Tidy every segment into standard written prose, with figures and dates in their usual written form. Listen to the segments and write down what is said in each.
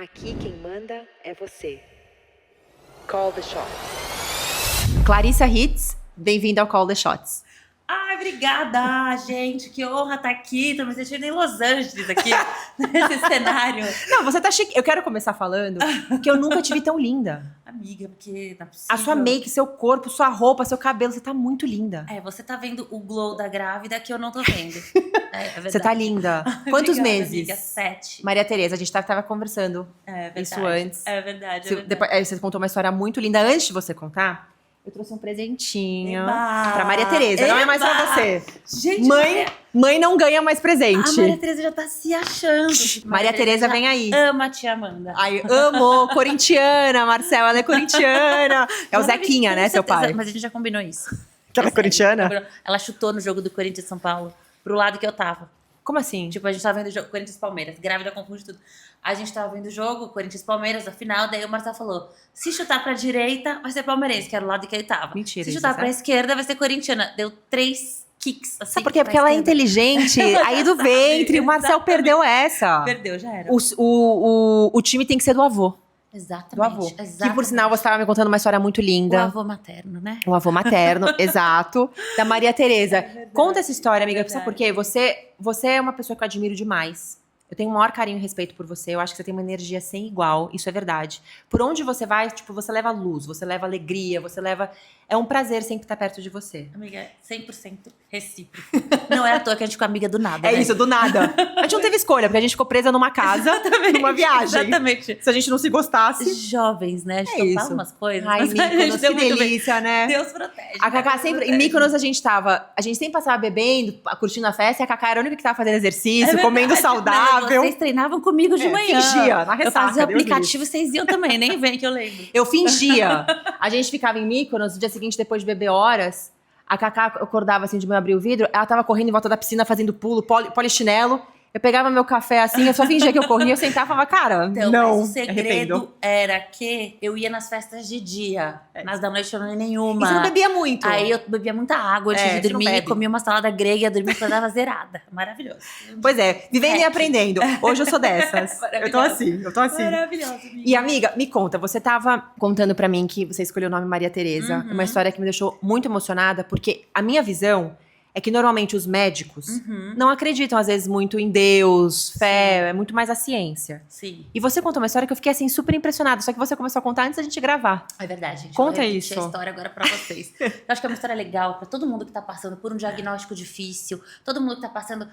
Aqui quem manda é você. Call the shots. Clarissa Hits, bem-vinda ao Call the Shots. Ai, obrigada, gente. Que honra estar aqui. Tô me sentindo em Los Angeles aqui, nesse cenário. Não, você tá chique. Eu quero começar falando que eu nunca te vi tão linda. Amiga, porque não é possível. A sua make, seu corpo, sua roupa, seu cabelo, você tá muito linda. É, você tá vendo o glow da grávida que eu não tô vendo. É verdade. Você tá linda. Quantos Obrigada, meses? Amiga, 7. Maria Tereza, a gente tava conversando É verdade. isso antes. É verdade, Você contou uma história muito linda. Antes de você contar, eu trouxe um presentinho Eba! pra Maria Tereza. Não é mais pra Eba! você. Gente, Mãe não ganha mais presente. a Maria Tereza já tá se achando. Maria Tereza já vem aí. Ama a tia Amanda. Ai, amo. Corintiana, Marcel, ela é corintiana. É o Zequinha, né, seu pai? Mas a gente já combinou isso. Que ela é corintiana? Combinou. Ela chutou no jogo do Corinthians e São Paulo pro lado que eu tava. Como assim? Tipo, a gente tava vendo o jogo Corinthians e Palmeiras. Grávida confunde tudo. A gente tava vendo o jogo Corinthians e Palmeiras, a final. Daí o Marcelo falou: se chutar pra direita, vai ser palmeirense, que era o lado que ele tava. Mentira, Se isso chutar é pra sério? esquerda, vai ser corintiana. Deu 3 kicks, assim. Sabe por quê? Porque pra ela é esquerda. inteligente. Aí do ventre, o Marcel Exatamente. perdeu essa. Perdeu, já era. O time tem que ser do avô. Exatamente. Do avô. Exatamente. Que, por sinal, você estava me contando uma história muito O linda. avô materno, né? O avô materno, exato. Da Maria Tereza. verdade, Conta essa história, amiga. é Sabe por quê? Você é uma pessoa que eu admiro demais. Eu tenho o maior carinho e respeito por você. Eu acho que você tem uma energia sem igual. Isso é verdade. Por onde você vai, tipo, você leva luz, você leva alegria, você leva... É um prazer sempre estar perto de você. Amiga, 100% recíproco. Não é à toa que a gente ficou amiga do nada, É né? isso, do nada. A gente não teve escolha, porque a gente ficou presa numa casa, numa viagem. Exatamente. Se a gente não se gostasse... Jovens, né? A gente É não fala isso. umas coisas. Ai, mas a gente Mykonos, que deu muito bem. delícia, né? Deus protege. A Cacá Deus sempre... Em protege. Mykonos a gente sempre passava bebendo, curtindo a festa, e a Cacá era a única que tava fazendo exercício, É verdade. comendo saudável. Não, vocês treinavam comigo de manhã. Fingia, na Eu ressaca, fazia o Deus aplicativo, vocês iam também. Nem vem que eu lembro. Eu fingia. A gente ficava em Mykonos, no dia seguinte, depois de beber horas, a Cacá acordava assim de manhã, abrir o vidro, ela tava correndo em volta da piscina, fazendo pulo, polichinelo. Eu pegava meu café assim, eu só fingia que eu corria, eu sentava e falava, cara, Então, não, mas o segredo arrependo. era que eu ia nas festas de dia. Nas da noite eu não ia E nenhuma. você não bebia muito. Aí eu bebia muita água antes É, de você não dormir, bebe. comia uma salada grega, ia dormir acordava zerada. Maravilhoso. Pois é, vivendo e Hack. aprendendo. Hoje eu sou dessas. Eu tô assim. Maravilhoso, amiga. E amiga, me conta, você tava contando pra mim que você escolheu o nome Maria Tereza, uma história que me deixou muito emocionada, porque a minha visão é que normalmente os médicos não acreditam às vezes muito em Deus, fé, é muito mais a ciência. Sim, E você contou uma história que eu fiquei assim super impressionada, só que você começou a contar antes da gente gravar. é verdade, gente. Conta Eu vou repetir isso. a história agora pra vocês. Eu acho que é uma história legal pra todo mundo que tá passando por um diagnóstico difícil, todo mundo que tá passando,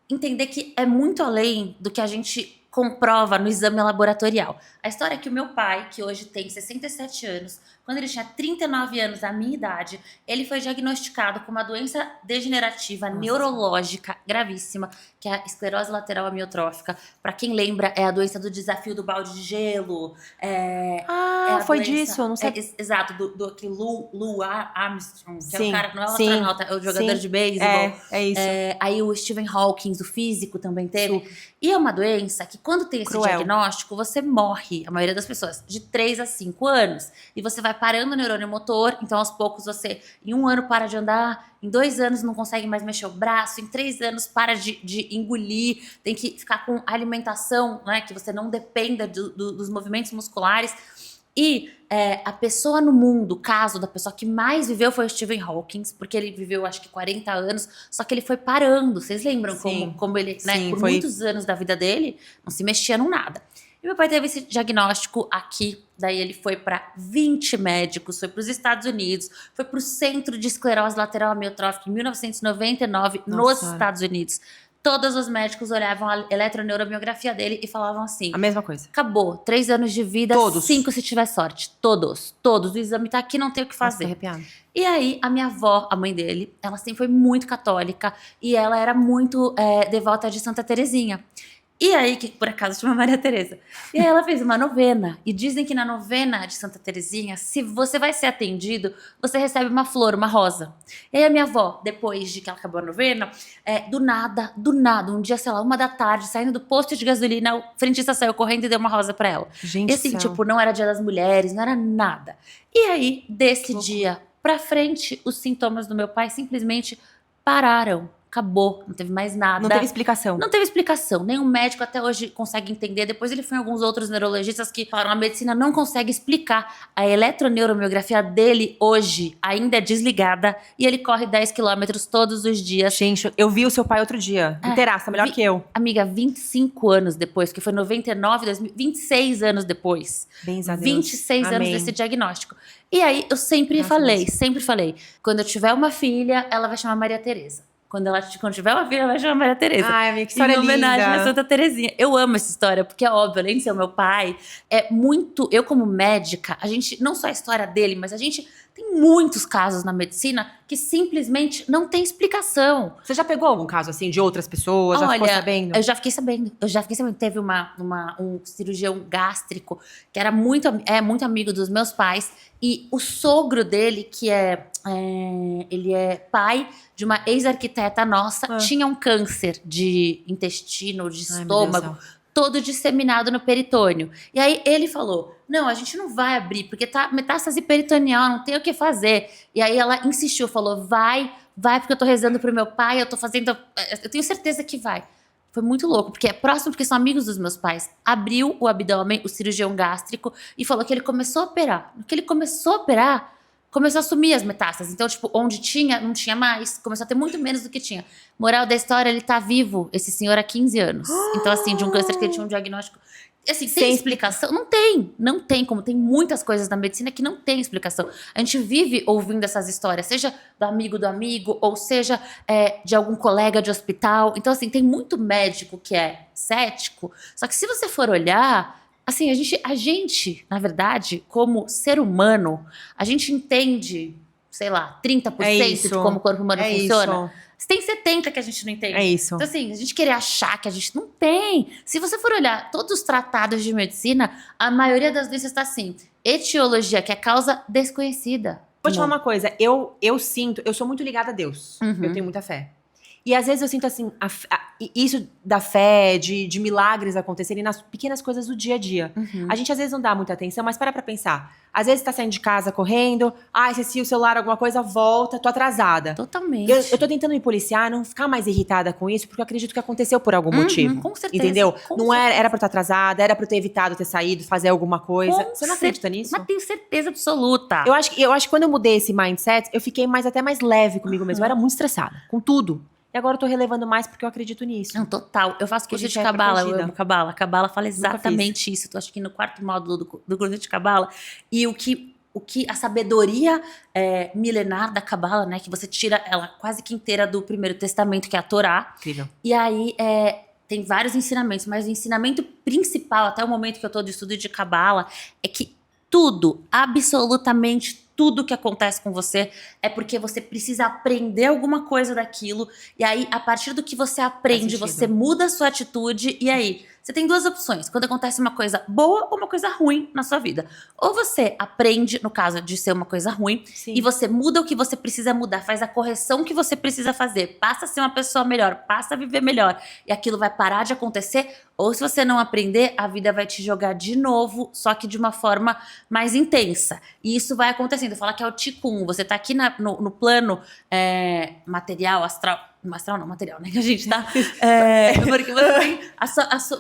entender que é muito além do que a gente comprova no exame laboratorial. A história é que o meu pai, que hoje tem 67 anos, quando ele tinha 39 anos, a minha idade, ele foi diagnosticado com uma doença degenerativa neurológica gravíssima, que é a esclerose lateral amiotrófica. Pra quem lembra, é a doença do desafio do balde de gelo. É Ah, a foi doença- disso, eu não sei. Exato, do aquele Lou Armstrong, que é Sim, o cara, não é o sim, astronauta, é o jogador sim. de beisebol. É isso. Aí o Stephen Hawking, o físico, também teve. Super. E é uma doença que, quando tem esse Cruel. diagnóstico, você morre, a maioria das pessoas, de 3 a 5 anos. E você vai parando o neurônio motor, então aos poucos você, em 1 ano, para de andar, em 2 anos não consegue mais mexer o braço, em 3 anos para de engolir, tem que ficar com alimentação, né, que você não dependa dos movimentos musculares. E a pessoa no mundo, o caso da pessoa que mais viveu foi o Stephen Hawking, porque ele viveu acho que 40 anos, só que ele foi parando. Vocês lembram Sim. como ele, né, Sim, por foi- muitos anos da vida dele, não se mexia num nada. E meu pai teve esse diagnóstico aqui, daí ele foi para 20 médicos, foi para os Estados Unidos, foi para o Centro de Esclerose Lateral Amiotrófica em 1999 nos Nossa. Estados Unidos. Todos os médicos olhavam a eletroneuromiografia dele e falavam assim: A mesma coisa. acabou, 3 anos de vida, Todos. 5 se tiver sorte. Todos. O exame tá aqui, não tem o que Nossa, tô fazer. arrepiada. E aí, a minha avó, a mãe dele, ela sempre foi muito católica e ela era muito devota de Santa Terezinha. E aí, que por acaso chama Maria Tereza. E aí ela fez uma novena. E dizem que na novena de Santa Terezinha, se você vai ser atendido, você recebe uma flor, uma rosa. E aí a minha avó, depois de que ela acabou a novena, do nada, um dia, sei lá, 1 da tarde, saindo do posto de gasolina, o frentista saiu correndo e deu uma rosa pra ela. Gente E assim, do céu. tipo, não era dia das mulheres, não era nada. E aí, desse loucura. dia pra frente, os sintomas do meu pai simplesmente pararam. Acabou, não teve mais nada. Não teve explicação. Não teve explicação. Nenhum médico até hoje consegue entender. Depois ele foi em alguns outros neurologistas que falaram: a medicina não consegue explicar. A eletroneuromiografia dele hoje ainda é desligada e ele corre 10 quilômetros todos os dias. Gente, eu vi o seu pai outro dia. Inteiraça, melhor que eu. Amiga, 25 anos depois, que foi 99, 2000, 26 anos depois. Bens a Deus. 26 anos Amém. desse diagnóstico. E aí, eu sempre falei, quando eu tiver uma filha, ela vai chamar Maria Tereza. Quando tiver uma filha, ela vai chamar Maria Tereza. Ai, amiga, que história em homenagem linda. a Santa Terezinha. Eu amo essa história, porque é óbvio, além de ser o meu pai, é muito... Eu, como médica, a gente... Não só a história dele, mas a gente tem muitos casos na medicina que simplesmente não tem explicação. Você já pegou algum caso, assim, de outras pessoas? Já ficou sabendo? Eu já fiquei sabendo. Teve um cirurgião gástrico que era muito amigo dos meus pais. E o sogro dele, ele é pai de uma ex-arquiteta nossa, tinha um câncer de intestino, de estômago, todo disseminado no peritônio. E aí ele falou: não, a gente não vai abrir, porque tá metástase peritoneal, não tem o que fazer. E aí ela insistiu, falou: vai, porque eu tô rezando pro meu pai, eu tenho certeza que vai. Foi muito louco, porque é próximo, porque são amigos dos meus pais. Abriu o abdômen, o cirurgião gástrico, e falou que ele começou a operar. No que ele começou a operar, começou a sumir as metástases. Então, tipo, onde tinha, não tinha mais. Começou a ter muito menos do que tinha. Moral da história, ele tá vivo, esse senhor, há 15 anos. Então, assim, de um câncer que ele tinha um diagnóstico... Assim, tem explicação? Não tem como. Tem muitas coisas na medicina que não tem explicação. A gente vive ouvindo essas histórias, seja do amigo, ou seja de algum colega de hospital. Então, assim, tem muito médico que é cético. Só que se você for olhar, assim, a gente, na verdade, como ser humano, a gente entende, sei lá, 30% de como o corpo humano funciona. Isso. Tem 70% que a gente não entende. É isso. Então, assim, a gente querer achar que a gente não tem. Se você for olhar todos os tratados de medicina, a maioria das doenças está assim: etiologia, que é causa desconhecida. Vou te falar uma coisa, eu sinto, eu sou muito ligada a Deus. Eu tenho muita fé. E às vezes eu sinto assim, isso da fé, de milagres acontecerem nas pequenas coisas do dia a dia. A gente às vezes não dá muita atenção, mas para pensar. Às vezes tá saindo de casa correndo, esqueci o celular, alguma coisa, volta, tô atrasada. Totalmente. Eu tô tentando me policiar, não ficar mais irritada com isso, porque eu acredito que aconteceu por algum motivo. Com certeza. Entendeu? Com Não era pra eu estar atrasada, era pra eu ter evitado ter saído, fazer alguma coisa. Você não acredita nisso? Mas tenho certeza absoluta. Eu acho que quando eu mudei esse mindset, eu fiquei até mais leve comigo mesma. Eu era muito estressada, com tudo. E agora eu tô relevando mais porque eu acredito nisso. Não, total. Eu faço curso de é Cabala, eu protegida. amo Cabala. Cabala fala exatamente isso. Eu acho que no 4º módulo do curso de Cabala. E o que a sabedoria milenar da Cabala, né? Que você tira ela quase que inteira do Primeiro Testamento, que é a Torá. Incrível. E aí tem vários ensinamentos, mas o ensinamento principal, até o momento que eu tô de estudo de Cabala, é que tudo, absolutamente tudo que acontece com você é porque você precisa aprender alguma coisa daquilo. E aí, a partir do que você aprende, você muda a sua atitude. E aí, você tem 2 opções. Quando acontece uma coisa boa ou uma coisa ruim na sua vida. Ou você aprende, no caso de ser uma coisa ruim, e você muda o que você precisa mudar, faz a correção que você precisa fazer, passa a ser uma pessoa melhor, passa a viver melhor, e aquilo vai parar de acontecer. Ou se você não aprender, a vida vai te jogar de novo, só que de uma forma mais intensa. E isso vai acontecendo. Falar que é o Ticum. Você tá aqui no plano material, astral. Astral não, material, né? Que a gente tá. Porque você tem.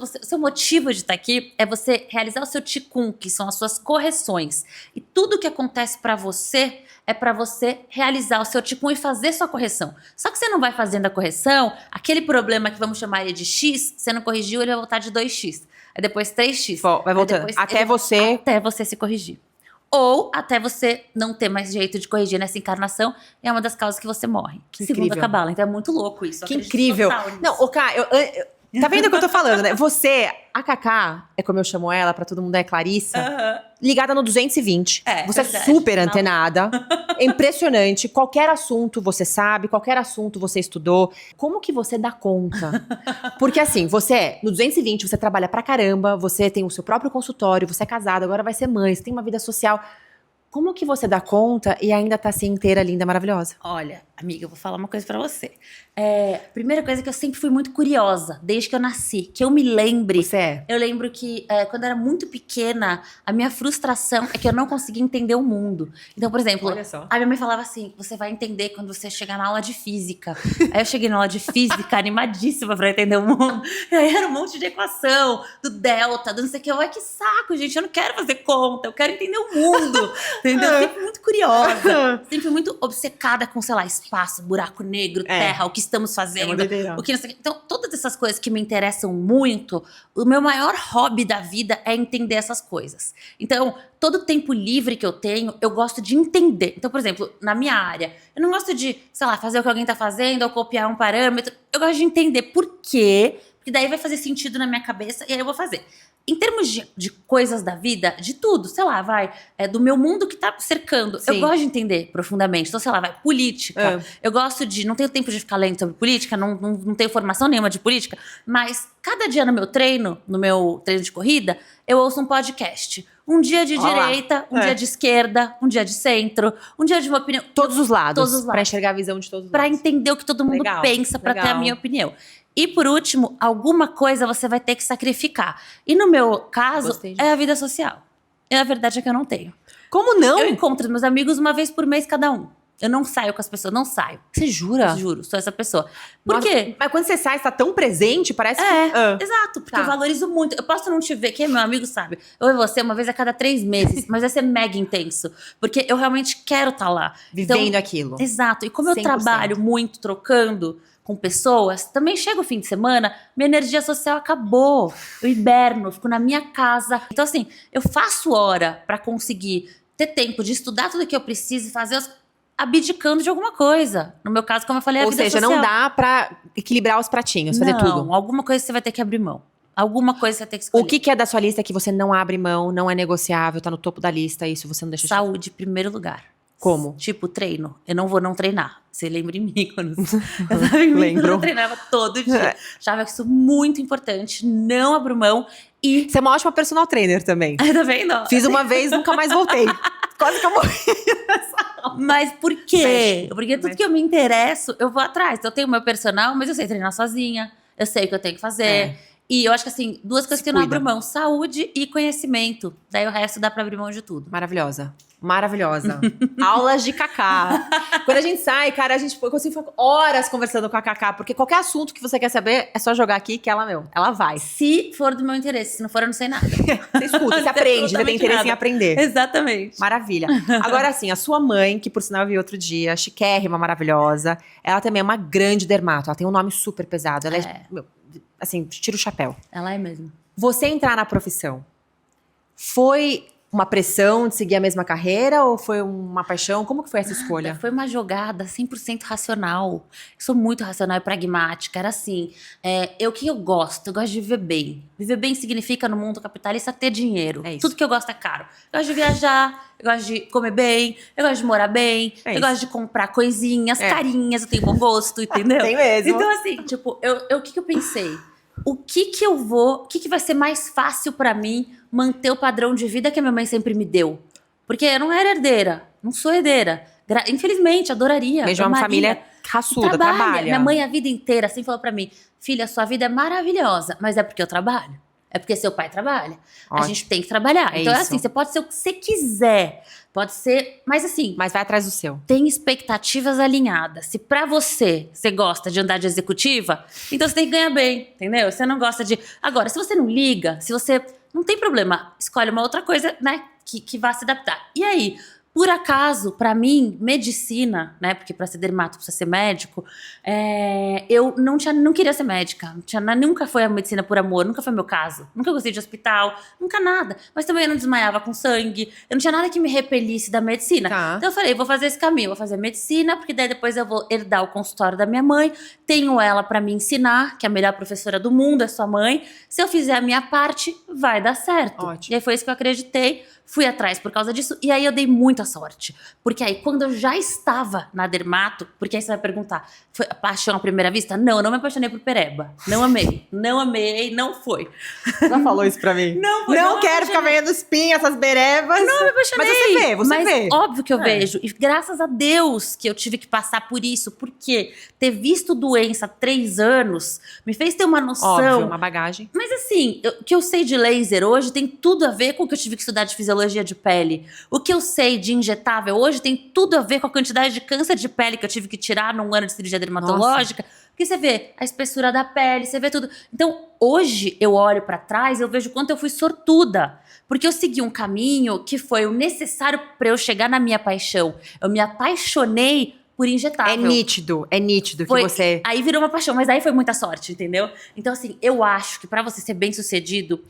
O seu motivo de estar aqui é você realizar o seu Ticum, que são as suas correções. E tudo que acontece pra você é pra você realizar o seu Ticum e fazer sua correção. Só que você não vai fazendo a correção, aquele problema que vamos chamar ele de X, você não corrigiu, ele vai voltar de 2x. Aí depois 3x. Vai voltando. Até você se corrigir. Ou até você não ter mais jeito de corrigir nessa encarnação, é uma das causas que você morre. Que segundo incrível. a Cabala. Então é muito louco isso. Que incrível. Não, Ká, tá vendo o que eu tô falando, né? Você, a Cacá, é como eu chamo ela, pra todo mundo é Clarissa, ligada no 220. Você verdade. é super antenada. É impressionante. Qualquer assunto você sabe, qualquer assunto você estudou. Como que você dá conta? Porque assim, no 220, você trabalha pra caramba, você tem o seu próprio consultório, você é casada, agora vai ser mãe, você tem uma vida social. Como que você dá conta e ainda tá assim inteira, linda, maravilhosa? Olha, amiga, eu vou falar uma coisa pra você. Primeira coisa é que eu sempre fui muito curiosa, desde que eu nasci. Que eu me lembre. Você é? Eu lembro que quando eu era muito pequena, a minha frustração é que eu não conseguia entender o mundo. Então, por exemplo, Olha só. a minha mãe falava assim: você vai entender quando você chegar na aula de física. Aí eu cheguei na aula de física, animadíssima pra entender o mundo. E aí era um monte de equação, do delta, do não sei o que. Ai, que saco, gente, eu não quero fazer conta, eu quero entender o mundo. Entendeu? Sempre muito curiosa, sempre muito obcecada com, sei lá, espaço, buraco negro, terra, o que estamos fazendo, o que não sei o que. Então, todas essas coisas que me interessam muito, o meu maior hobby da vida é entender essas coisas. Então, todo tempo livre que eu tenho, eu gosto de entender. Então, por exemplo, na minha área, eu não gosto de, sei lá, fazer o que alguém tá fazendo ou copiar um parâmetro. Eu gosto de entender por quê, porque daí vai fazer sentido na minha cabeça e aí eu vou fazer. Em termos de coisas da vida, de tudo, sei lá, do meu mundo que tá cercando. Sim. Eu gosto de entender profundamente. Então, sei lá, política. Eu gosto de, não tenho tempo de ficar lendo sobre política, não tenho formação nenhuma de política, mas cada dia no meu treino de corrida, eu ouço um podcast. Um dia de direita, um dia de esquerda, um dia de centro, um dia de uma opinião. Todos os lados. Todos os lados. Pra enxergar a visão de todos os Pra lados. entender o que todo mundo pensa, pra ter a minha opinião. E por último, alguma coisa você vai ter que sacrificar. E no meu caso, é a vida social. E a verdade é que eu não tenho. Como não? Eu encontro meus amigos uma vez por mês cada um. Eu não saio com as pessoas, não saio. Você jura? Juro, sou essa pessoa. Por quê? Mas quando você sai, você tá tão presente, parece que... Exato, porque eu valorizo muito. Eu posso não te ver, quem é meu amigo sabe. Eu e você uma vez a cada 3 meses, mas vai ser mega intenso. Porque eu realmente quero estar lá. Vivendo aquilo. Exato. E como eu 100%. trabalho muito trocando com pessoas, também chega o fim de semana, minha energia social acabou. Eu hiberno, eu fico na minha casa. Então, assim, eu faço hora pra conseguir ter tempo de estudar tudo que eu preciso e fazer abdicando de alguma coisa. No meu caso, como eu falei, a vida social. Ou seja, não dá pra equilibrar os pratinhos, fazer tudo. Não, alguma coisa você vai ter que abrir mão. Alguma coisa você vai ter que escolher. O que é da sua lista que você não abre mão, não é negociável, tá no topo da lista, isso você não deixa... Saúde em primeiro lugar. Como? Tipo, treino. Eu não vou não treinar. Você lembra em mim quando eu treinava todo dia. Achava isso muito importante. Não abro mão. E você é uma ótima personal trainer também. tá vendo? Fiz uma vez, nunca mais voltei. Quase que eu morri. Mas por quê? Porque tudo que eu me interesso, eu vou atrás. Então, eu tenho meu personal, mas eu sei treinar sozinha. Eu sei o que eu tenho que fazer. E eu acho que, assim, 2 coisas que eu não abro mão. Saúde e conhecimento. Daí o resto dá pra abrir mão de tudo. Maravilhosa. Maravilhosa. Aulas de Cacá. Quando a gente sai, cara, eu consigo ficar horas conversando com a Cacá, porque qualquer assunto que você quer saber, é só jogar aqui que ela vai. Se for do meu interesse, se não for, eu não sei nada. Você escuta, você aprende, você tem interesse em aprender. Exatamente. Maravilha. Agora, assim, a sua mãe, que por sinal eu vi outro dia, chiquérrima, maravilhosa, ela também é uma grande dermato, ela tem um nome super pesado, ela assim, tira o chapéu. Ela é mesmo. Você entrar na profissão, foi uma pressão de seguir a mesma carreira ou foi uma paixão? Como que foi essa escolha? Foi uma jogada 100% racional. Eu sou muito racional e pragmática. Era assim, o que eu gosto? Eu gosto de viver bem. Viver bem significa, no mundo capitalista, ter dinheiro. É isso. Tudo que eu gosto é caro. Eu gosto de viajar, eu gosto de comer bem, eu gosto de morar bem, eu gosto de comprar coisinhas, carinhas, eu tenho bom gosto, entendeu? Tem mesmo. Então, assim, tipo, o que eu pensei? O que vai ser mais fácil pra mim manter o padrão de vida que a minha mãe sempre me deu? Porque eu não era herdeira, não sou herdeira. Infelizmente, adoraria. Vejo uma família raçuda, trabalha. Minha mãe a vida inteira sempre falou pra mim: filha, sua vida é maravilhosa, mas é porque eu trabalho. É porque seu pai trabalha. A gente tem que trabalhar. Então é assim, você pode ser o que você quiser. Pode ser, mas assim... Mas vai atrás do seu. Tem expectativas alinhadas. Se pra você gosta de andar de executiva, então você tem que ganhar bem, entendeu? Você não gosta de... Agora, se você não liga, se você... Não tem problema. Escolhe uma outra coisa, né? Que vá se adaptar. E aí... Por acaso, pra mim, medicina, né? Porque pra ser dermato precisa ser médico. Eu não queria ser médica. Nunca foi a medicina por amor, nunca foi meu caso. Nunca gostei de hospital, nunca nada. Mas também eu não desmaiava com sangue. Eu não tinha nada que me repelisse da medicina. Tá. Então eu falei, vou fazer esse caminho, vou fazer medicina, porque daí depois eu vou herdar o consultório da minha mãe. Tenho ela pra me ensinar, que é a melhor professora do mundo, é sua mãe. Se eu fizer a minha parte, vai dar certo. Ótimo. E aí foi isso que eu acreditei. Fui atrás por causa disso. E aí eu dei muita muita sorte. Porque aí, quando eu já estava na dermato, porque aí você vai perguntar, foi paixão à primeira vista? Não, eu não me apaixonei por pereba. Não amei. Não amei, não foi. Já falou isso pra mim? Não foi. Não quero ficar vendo espinha, essas berebas. Não me apaixonei. Mas você vê. Óbvio que eu vejo. E graças a Deus que eu tive que passar por isso. Porque ter visto doença há 3 anos me fez ter uma noção. Óbvio, uma bagagem. Mas assim, o que eu sei de laser hoje tem tudo a ver com o que eu tive que estudar de fisiologia de pele. O que eu sei de injetável hoje tem tudo a ver com a quantidade de câncer de pele que eu tive que tirar num ano de cirurgia dermatológica. Porque você vê a espessura da pele, você vê tudo. Então, hoje eu olho pra trás e eu vejo quanto eu fui sortuda. Porque eu segui um caminho que foi o necessário pra eu chegar na minha paixão. Eu me apaixonei por injetável. É nítido que você... Aí virou uma paixão, mas aí foi muita sorte, entendeu? Então, assim, eu acho que pra você ser bem sucedido,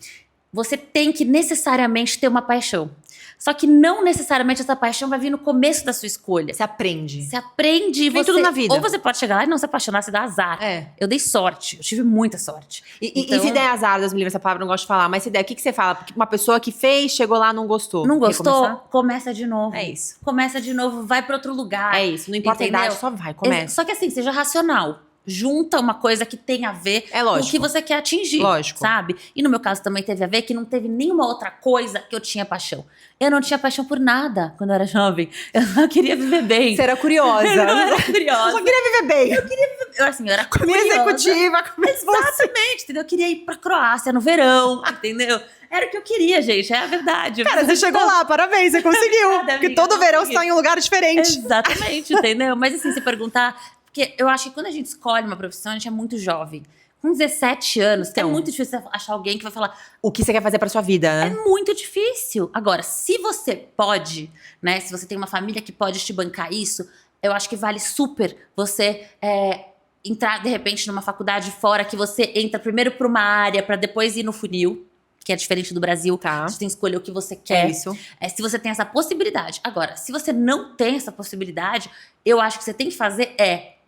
você tem que necessariamente ter uma paixão. Só que não necessariamente essa paixão vai vir no começo da sua escolha. Você aprende. Você aprende e Tem você... tudo na vida. Ou você pode chegar lá e não se apaixonar, você dá azar. É. Eu dei sorte, eu tive muita sorte. E se der azar, Deus me livre, essa palavra eu não gosto de falar, mas se der, o que você fala? Porque uma pessoa que fez, chegou lá, não gostou. Não gostou? Recomeçar? Começa de novo. É isso. Começa de novo, vai pra outro lugar. É isso, não importa Entendeu? a idade, só vai, começa. Só que assim, seja racional. Junta uma coisa que tem a ver É com lógico. o que você quer atingir. Lógico. Sabe? E no meu caso também teve a ver que não teve nenhuma outra coisa que eu tinha paixão. Eu não tinha paixão por nada quando eu era jovem. Eu só queria viver bem. Você era curiosa. Eu não era Eu curiosa. só queria viver bem. Eu era Com a minha curiosa. executiva, com a Exatamente, entendeu? Eu queria ir pra Croácia no verão, entendeu? Era o que eu queria, gente, é a verdade. Cara, você chegou lá, parabéns, você conseguiu. Obrigada, Porque amiga, todo eu verão consegui. você tá em um lugar diferente. Exatamente, entendeu? Mas assim, se perguntar... Porque eu acho que quando a gente escolhe uma profissão, a gente é muito jovem. Com 17 anos, Então. é muito difícil achar alguém que vai falar... O que você quer fazer pra sua vida, É né? muito difícil. Agora, se você pode, né? Se você tem uma família que pode te bancar isso, eu acho que vale super você entrar, de repente, numa faculdade fora, que você entra primeiro pra uma área, pra depois ir no funil, que é diferente do Brasil. Tá. Você tem que escolher o que você É quer. isso. Se você tem essa possibilidade. Agora, se você não tem essa possibilidade, eu acho que você tem que fazer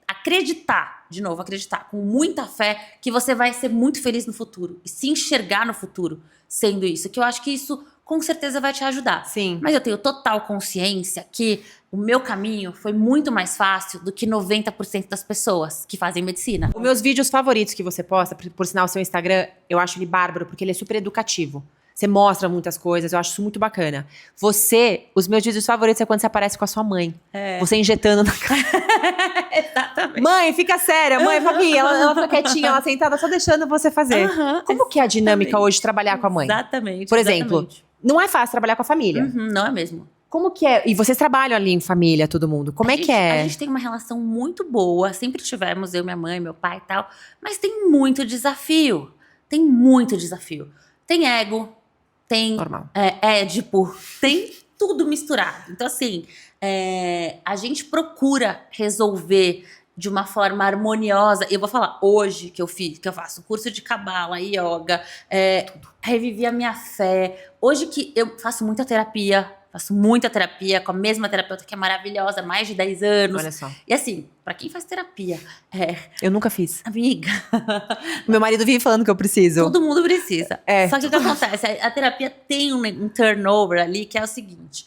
acreditar, de novo, acreditar com muita fé que você vai ser muito feliz no futuro e se enxergar no futuro sendo isso, que eu acho que isso com certeza vai te ajudar. Sim. Mas eu tenho total consciência que o meu caminho foi muito mais fácil do que 90% das pessoas que fazem medicina. Os meus vídeos favoritos que você posta, por sinal, o seu Instagram, eu acho ele bárbaro, porque ele é super educativo. Você mostra muitas coisas, eu acho isso muito bacana. Os meus vídeos favoritos é quando você aparece com a sua mãe. Você injetando na cara. Exatamente. Mãe, fica séria. Mãe, Fabi, ela fica quietinha, ela sentada, só deixando você fazer. Como que é a dinâmica hoje de trabalhar com a mãe? Exatamente. Por exemplo, exatamente. não é fácil trabalhar com a família. Não é mesmo. Como que é? E vocês trabalham ali em família, todo mundo. Como é que é? A gente tem uma relação muito boa, sempre tivemos, eu, minha mãe, meu pai e tal, mas tem muito desafio. Tem muito desafio. Tem ego, tem Normal. édipo, tem tudo misturado. Então, assim, a gente procura resolver de uma forma harmoniosa. E eu vou falar, hoje que eu faço curso de cabala, yoga, revivi a minha fé. Hoje que eu faço muita terapia com a mesma terapeuta que é maravilhosa, mais de 10 anos. Olha só. E assim, pra quem faz terapia, Eu nunca fiz. amiga, Meu marido vive falando que eu preciso. todo mundo precisa. É. Só que o que acontece? A terapia tem um turnover ali, que é o seguinte.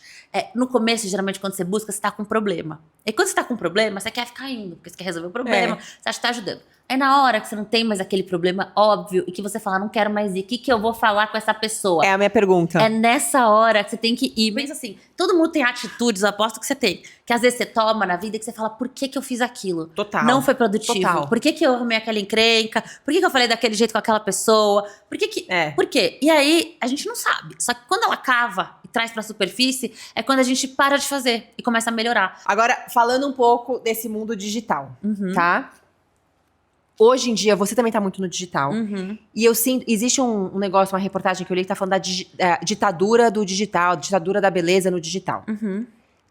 No começo, geralmente, quando você busca, você tá com um problema. E quando você tá com um problema, você quer ficar indo, porque você quer resolver o problema, você acha que tá ajudando. Aí na hora que você não tem mais aquele problema óbvio e que você fala, não quero mais ir, o que eu vou falar com essa pessoa? É a minha pergunta. É nessa hora que você tem que ir. Pensa assim, todo mundo tem atitudes, eu aposto que você tem. Que às vezes você toma na vida e que você fala, por que eu fiz aquilo? Total. Não foi produtivo. Total. Por que eu arrumei aquela encrenca? Por que eu falei daquele jeito com aquela pessoa? Por quê? E aí, a gente não sabe. Só que quando ela cava e traz pra superfície, é quando a gente para de fazer e começa a melhorar. Agora, falando um pouco desse mundo digital, tá? Hoje em dia, você também tá muito no digital. E eu sinto, existe um negócio, uma reportagem que eu li que tá falando da ditadura do digital, ditadura da beleza no digital.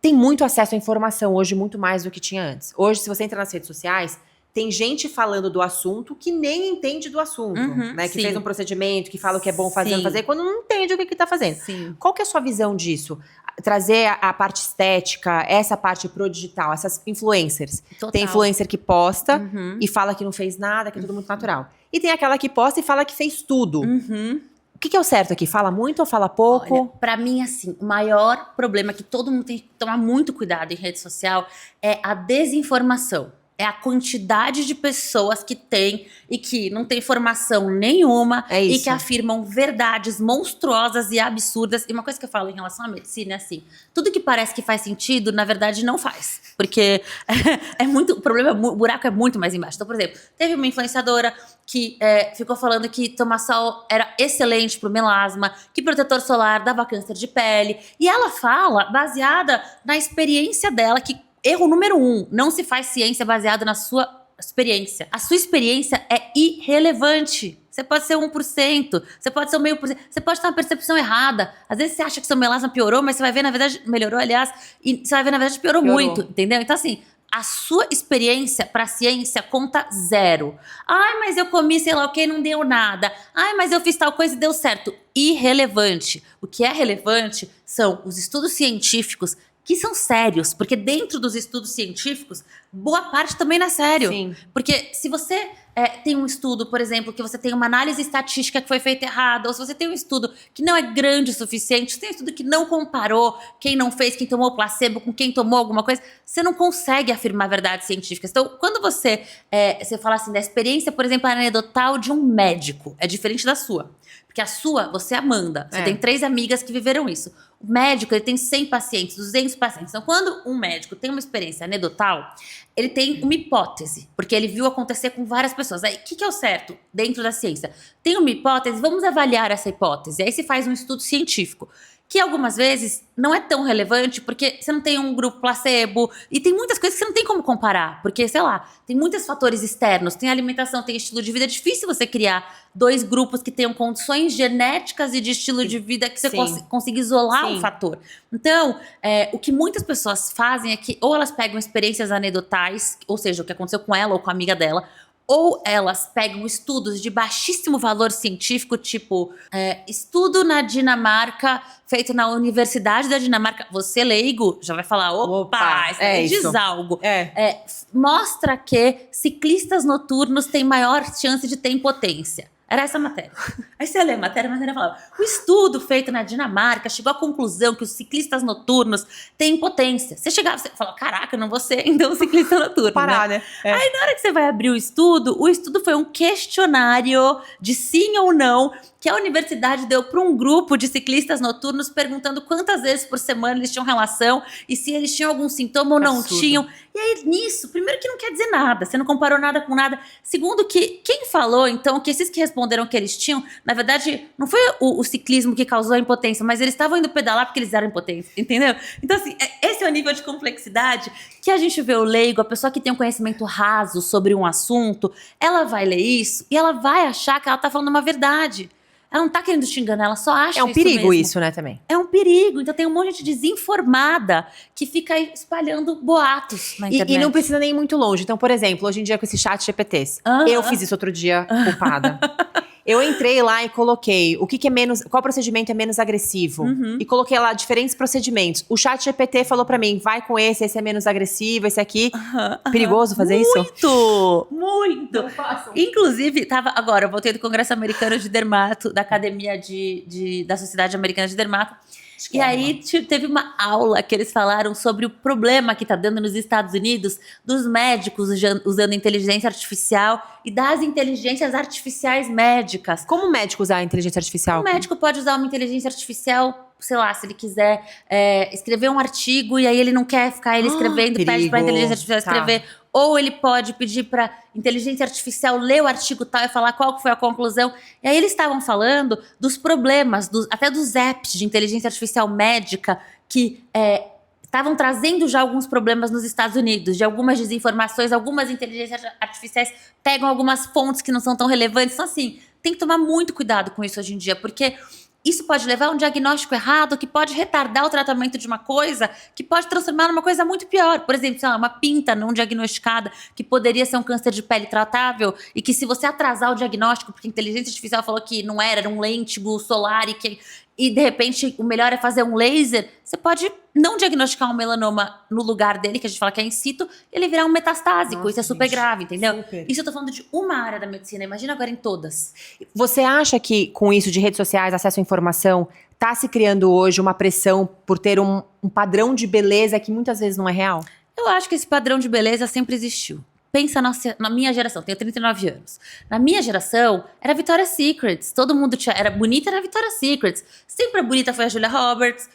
Tem muito acesso à informação hoje, muito mais do que tinha antes. Hoje, se você entra nas redes sociais, tem gente falando do assunto que nem entende do assunto, né? Que sim. fez um procedimento, que fala o que é bom fazer, Sim. não fazer, quando não entende o que tá fazendo. Sim. Qual que é a sua visão disso? Trazer a parte estética, essa parte pro digital, essas influencers. Total. Tem influencer que posta e fala que não fez nada, que é tudo muito natural. E tem aquela que posta e fala que fez tudo. O que é o certo aqui? Fala muito ou fala pouco? Olha, pra mim, assim, o maior problema que todo mundo tem que tomar muito cuidado em rede social é a desinformação. É a quantidade de pessoas que tem e que não tem formação nenhuma É e isso. que afirmam verdades monstruosas e absurdas. E uma coisa que eu falo em relação à medicina é assim, tudo que parece que faz sentido, na verdade, não faz. Porque o problema, o buraco é muito mais embaixo. Então, por exemplo, teve uma influenciadora que ficou falando que tomar sol era excelente pro melasma, que protetor solar dava câncer de pele. E ela fala, baseada na experiência dela, que erro número 1, não se faz ciência baseada na sua experiência. A sua experiência é irrelevante. Você pode ser 1%, você pode ser 0,5%, você pode ter uma percepção errada. Às vezes você acha que seu melasma piorou, mas você vai ver, na verdade, melhorou, aliás, e você vai ver, na verdade, piorou muito, entendeu? Então, assim, a sua experiência pra ciência conta 0. Ai, mas eu comi sei lá o que, não deu nada. Ai, mas eu fiz tal coisa e deu certo. Irrelevante. O que é relevante são os estudos científicos que são sérios, porque dentro dos estudos científicos, boa parte também não é sério. Sim. Porque se você tem um estudo, por exemplo, que você tem uma análise estatística que foi feita errada, ou se você tem um estudo que não é grande o suficiente, se tem um estudo que não comparou quem não fez, quem tomou placebo com quem tomou alguma coisa, você não consegue afirmar verdades científicas. Então, quando você fala assim da experiência, por exemplo, anedotal de um médico, é diferente da sua. Porque a sua, você é Amanda. Você tem 3 amigas que viveram isso. O médico, ele tem 100 pacientes, 200 pacientes. Então, quando um médico tem uma experiência anedotal, ele tem uma hipótese, porque ele viu acontecer com várias pessoas. Aí, o que é o certo dentro da ciência? Tem uma hipótese, vamos avaliar essa hipótese. Aí se faz um estudo científico, que algumas vezes não é tão relevante, porque você não tem um grupo placebo, e tem muitas coisas que você não tem como comparar, porque, sei lá, tem muitos fatores externos, tem alimentação, tem estilo de vida, é difícil você criar 2 grupos que tenham condições genéticas e de estilo de vida que você consiga isolar um fator. Então, o que muitas pessoas fazem é que ou elas pegam experiências anedotais, ou seja, o que aconteceu com ela ou com a amiga dela, ou elas pegam estudos de baixíssimo valor científico, tipo estudo na Dinamarca, feito na Universidade da Dinamarca. Você, leigo, já vai falar, opa, isso diz algo. Mostra que ciclistas noturnos têm maior chance de ter impotência. Era essa a matéria. Aí você lê a matéria falava: o estudo feito na Dinamarca chegou à conclusão que os ciclistas noturnos têm impotência. Você chegava e falava: caraca, não vou ser então um ciclista noturno. Parar, né? Aí na hora que você vai abrir o estudo foi um questionário de sim ou não que a universidade deu para um grupo de ciclistas noturnos perguntando quantas vezes por semana eles tinham relação e se eles tinham algum sintoma ou não tinham. E aí nisso, primeiro que não quer dizer nada, você não comparou nada com nada. Segundo que quem falou então que esses que responderam que eles tinham, na verdade não foi o ciclismo que causou a impotência, mas eles estavam indo pedalar porque eles eram impotentes, entendeu? Então assim, esse é o nível de complexidade que a gente vê o leigo, a pessoa que tem um conhecimento raso sobre um assunto, ela vai ler isso e ela vai achar que ela tá falando uma verdade. Ela não tá querendo te enganar, ela só acha isso. É um perigo mesmo. isso, né, também. É um perigo. Então tem um monte de gente desinformada que fica aí espalhando boatos na internet. E não precisa nem ir muito longe. Então, por exemplo, hoje em dia com esse chat GPTs. Eu fiz isso outro dia, culpada. Eu entrei lá e coloquei qual procedimento é menos agressivo. E coloquei lá diferentes procedimentos. O chat GPT falou pra mim, vai com esse é menos agressivo, esse aqui. Perigoso fazer isso? Muito! Inclusive, eu voltei do Congresso Americano de Dermato, da Academia da Sociedade Americana de Dermato. E aí teve uma aula que eles falaram sobre o problema que tá dando nos Estados Unidos dos médicos usando inteligência artificial e das inteligências artificiais médicas. Como o médico usar a inteligência artificial? O médico pode usar uma inteligência artificial, sei lá, se ele quiser escrever um artigo e aí ele não quer ficar ele escrevendo, pede pra inteligência artificial escrever. Ou ele pode pedir para inteligência artificial ler o artigo tal e falar qual foi a conclusão. E aí eles estavam falando dos problemas, até dos apps de inteligência artificial médica que estavam trazendo já alguns problemas nos Estados Unidos, de algumas desinformações, algumas inteligências artificiais pegam algumas fontes que não são tão relevantes. Então, assim, tem que tomar muito cuidado com isso hoje em dia, porque isso pode levar a um diagnóstico errado, que pode retardar o tratamento de uma coisa, que pode transformar numa coisa muito pior. Por exemplo, sei lá, uma pinta não diagnosticada, que poderia ser um câncer de pele tratável, e que se você atrasar o diagnóstico, porque a inteligência artificial falou que não era um lêntigo solar, e que e de repente o melhor é fazer um laser, você pode não diagnosticar um melanoma no lugar dele, que a gente fala que é in situ, e ele virar um metastásico. Nossa, isso é super gente, grave, entendeu? super. Isso eu tô falando de uma área da medicina, imagina agora em todas. Você acha que com isso de redes sociais, acesso à informação, tá se criando hoje uma pressão por ter um padrão de beleza que muitas vezes não é real? Eu acho que esse padrão de beleza sempre existiu. Pensa na minha geração, tenho 39 anos. Na minha geração, era Victoria's Secrets. Todo mundo era bonita, era Victoria's Secrets. Sempre a bonita foi a Julia Roberts.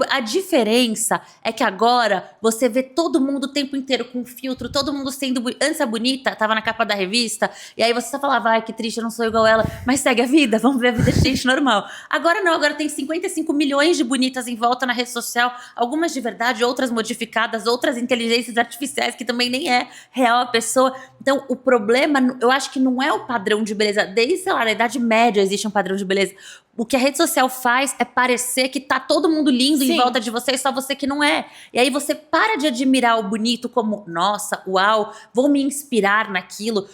A diferença é que agora você vê todo mundo o tempo inteiro com filtro, todo mundo sendo antes a bonita, tava na capa da revista, e aí você só falava, ai, que triste, eu não sou igual ela, mas segue a vida, vamos ver a vida de gente normal. Agora não, agora tem 55 milhões de bonitas em volta na rede social, algumas de verdade, outras modificadas, outras inteligências artificiais que também nem é real a pessoa. Então, o problema, eu acho que não é o padrão de beleza. Desde, sei lá, na Idade Média existe um padrão de beleza. O que a rede social faz é parecer que tá todo mundo lindo em volta de você e só você que não é. E aí você para de admirar o bonito como, nossa, uau, vou me inspirar naquilo,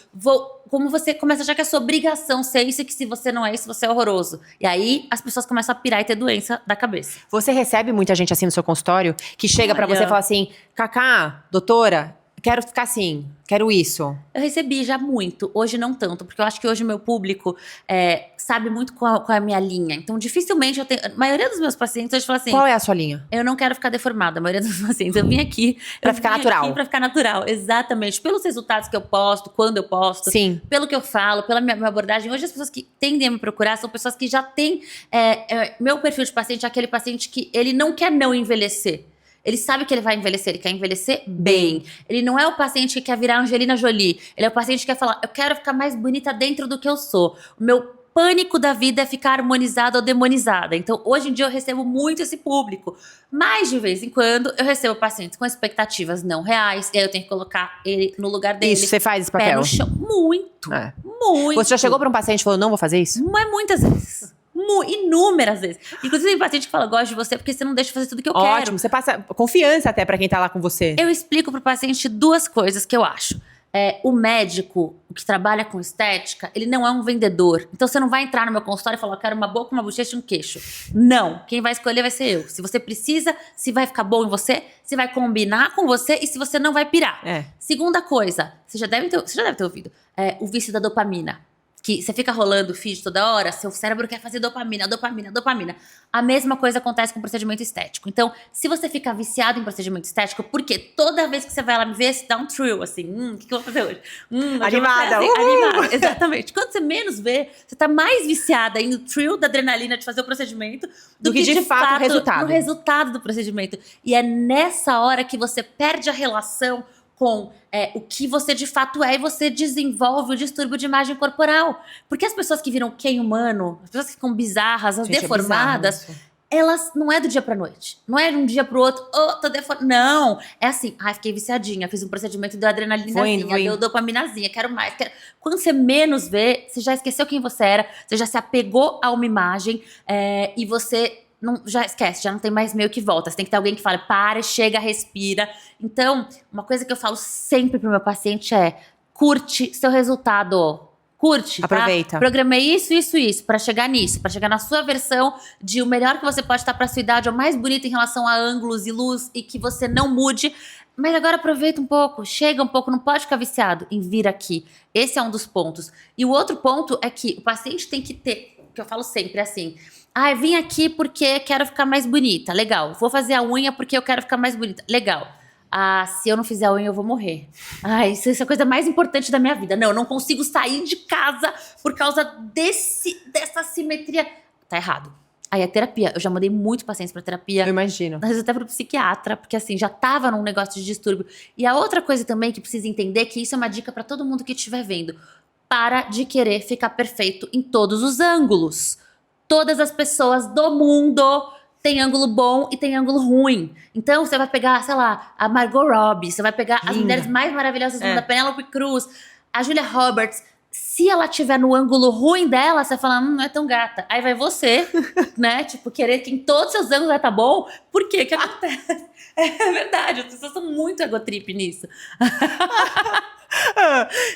como você começa a achar que é sua obrigação ser isso e que se você não é isso, você é horroroso. E aí as pessoas começam a pirar e ter doença da cabeça. Você recebe muita gente assim no seu consultório que chega pra você e fala assim, Cacá, doutora, quero ficar assim, quero isso. Eu recebi já muito, hoje não tanto, porque eu acho que hoje o meu público sabe muito qual é a minha linha. Então, dificilmente eu tenho. A maioria dos meus pacientes hoje fala assim: qual é a sua linha? Eu não quero ficar deformada. A maioria dos meus pacientes, eu vim aqui pra ficar natural. Pra ficar natural, exatamente. Pelos resultados que eu posto, quando eu posto, sim, pelo que eu falo, pela minha abordagem. Hoje, as pessoas que tendem a me procurar são pessoas que já têm. Meu perfil de paciente é aquele paciente que ele não quer não envelhecer. Ele sabe que ele vai envelhecer, ele quer envelhecer bem. Ele não é o paciente que quer virar Angelina Jolie. Ele é o paciente que quer falar, eu quero ficar mais bonita dentro do que eu sou. O meu pânico da vida é ficar harmonizada ou demonizada. Então, hoje em dia eu recebo muito esse público. Mas, de vez em quando, eu recebo pacientes com expectativas não reais. E aí eu tenho que colocar ele no lugar dele. Isso, você faz esse papel? Pé no chão. Muito. Muito. Você já chegou pra um paciente e falou, não vou fazer isso? Mas muitas vezes. Inúmeras vezes. Inclusive, tem paciente que fala, gosto de você porque você não deixa eu fazer tudo que eu quero. Ótimo, você passa confiança até pra quem tá lá com você. Eu explico pro paciente duas coisas que eu acho. O médico, o que trabalha com estética, ele não é um vendedor. Então, você não vai entrar no meu consultório e falar, eu quero uma boca, uma bochecha e um queixo. Não. Quem vai escolher vai ser eu. Se você precisa, se vai ficar bom em você, se vai combinar com você e se você não vai pirar. Segunda coisa, você já deve ter ouvido, o vício da dopamina. Que você fica rolando o feed toda hora, seu cérebro quer fazer dopamina. A mesma coisa acontece com procedimento estético. Então, se você ficar viciado em procedimento estético, porque toda vez que você vai lá me ver, você dá um thrill, assim, o que eu vou fazer hoje? Animada, animada, exatamente. Quando você menos vê, você tá mais viciada em o thrill da adrenalina de fazer o procedimento do que de fato o no resultado do procedimento. E é nessa hora que você perde a relação com o que você de fato é e você desenvolve o distúrbio de imagem corporal. Porque as pessoas que viram Ken humano, as pessoas que ficam bizarras, as deformadas, elas não é do dia pra noite. Não é de um dia pro outro, tô deformada. Não, é assim, fiquei viciadinha, fiz um procedimento, deu adrenalinazinha, deu dopaminazinha, quero mais. Quando você menos vê, você já esqueceu quem você era, você já se apegou a uma imagem e você... já esquece, já não tem mais meio que volta. Você tem que ter alguém que fale, para, chega, respira. Então, uma coisa que eu falo sempre pro meu paciente é, curte seu resultado. Curte, aproveita. Tá? Programei isso pra chegar nisso, pra chegar na sua versão de o melhor que você pode estar pra sua idade, o mais bonito em relação a ângulos e luz e que você não mude. Mas agora aproveita um pouco, chega um pouco, não pode ficar viciado em vir aqui. Esse é um dos pontos. E o outro ponto é que o paciente tem que ter, que eu falo sempre assim, eu vim aqui porque quero ficar mais bonita. Legal. Vou fazer a unha porque eu quero ficar mais bonita. Legal. Se eu não fizer a unha, eu vou morrer. Isso é a coisa mais importante da minha vida. Não, eu não consigo sair de casa por causa dessa simetria. Tá errado. Aí a terapia. Eu já mandei muito pacientes pra terapia. Eu imagino. Às vezes até pro psiquiatra, porque assim, já tava num negócio de distúrbio. E a outra coisa também que precisa entender, que isso é uma dica pra todo mundo que estiver vendo. Para de querer ficar perfeito em todos os ângulos. Todas as pessoas do mundo têm ângulo bom e tem ângulo ruim. Então, você vai pegar, sei lá, a Margot Robbie, você vai pegar as mulheres mais maravilhosas do mundo, a Penélope Cruz, a Julia Roberts. Se ela tiver no ângulo ruim dela, você vai falar, não é tão gata. Aí vai você, né, querer que em todos os seus ângulos vai tá bom. Por quê? Que acontece? É verdade, as pessoas são muito egotrip nisso.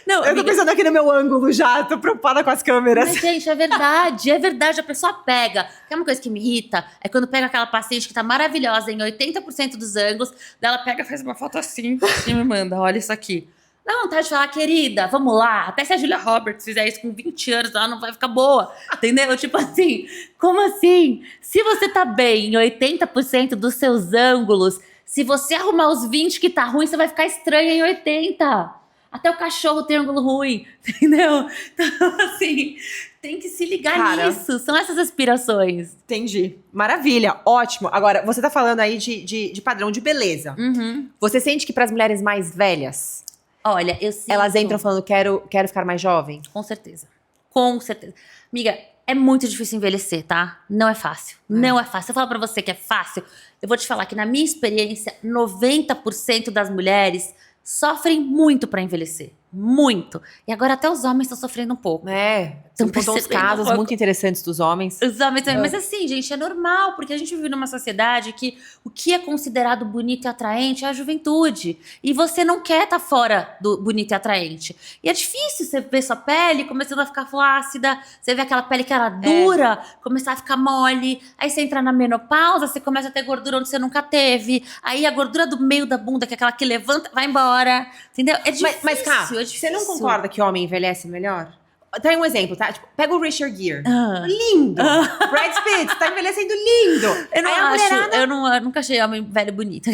Não, Eu tô amiga, pensando aqui no meu ângulo já, tô preocupada com as câmeras. mas, gente, é verdade, é verdade. A pessoa pega. Quer uma coisa que me irrita? É quando pega aquela paciente que tá maravilhosa em 80% dos ângulos, daí ela pega, faz uma foto assim e me manda, olha isso aqui. Dá vontade de falar, querida, vamos lá. Até se a Julia Roberts fizer isso com 20 anos, ela não vai ficar boa. Entendeu? Tipo assim, como assim? Se você tá bem em 80% dos seus ângulos, se você arrumar os 20 que tá ruim, você vai ficar estranha em 80. Até o cachorro tem ângulo ruim, entendeu? Então, assim, tem que se ligar Cara, nisso. São essas aspirações. Entendi. Maravilha, ótimo. Agora, você tá falando aí de padrão de beleza. Uhum. Você sente que pras mulheres mais velhas, Olha, eu sinto... elas entram falando, quero ficar mais jovem? Com certeza. Com certeza. Amiga, é muito difícil envelhecer, tá? Não é fácil. Não é fácil. Se eu falar pra você que é fácil, eu vou te falar que na minha experiência, 90% das mulheres sofrem muito pra envelhecer. Muito. E agora até os homens estão sofrendo um pouco. É, Tão você contou uns percebendo casos um pouco. muito interessantes dos homens. Os homens também. Mas assim, gente, é normal, porque a gente vive numa sociedade que o que é considerado bonito e atraente é a juventude. E você não quer estar fora do bonito e atraente. E é difícil você ver sua pele começando a ficar flácida, você vê aquela pele que era dura, começar a ficar mole. Aí você entra na menopausa, você começa a ter gordura onde você nunca teve. Aí a gordura do meio da bunda, que é aquela que levanta, vai embora. Entendeu? É difícil. Mas, Cá, é você não difícil. concorda que homem envelhece melhor? Tá aí um exemplo, tá? Tipo, pega o Richard Gere. Ah. Lindo! Brad Pitt, tá envelhecendo lindo! Eu não Aí a acho, mulherada- eu nunca achei homem velho bonito.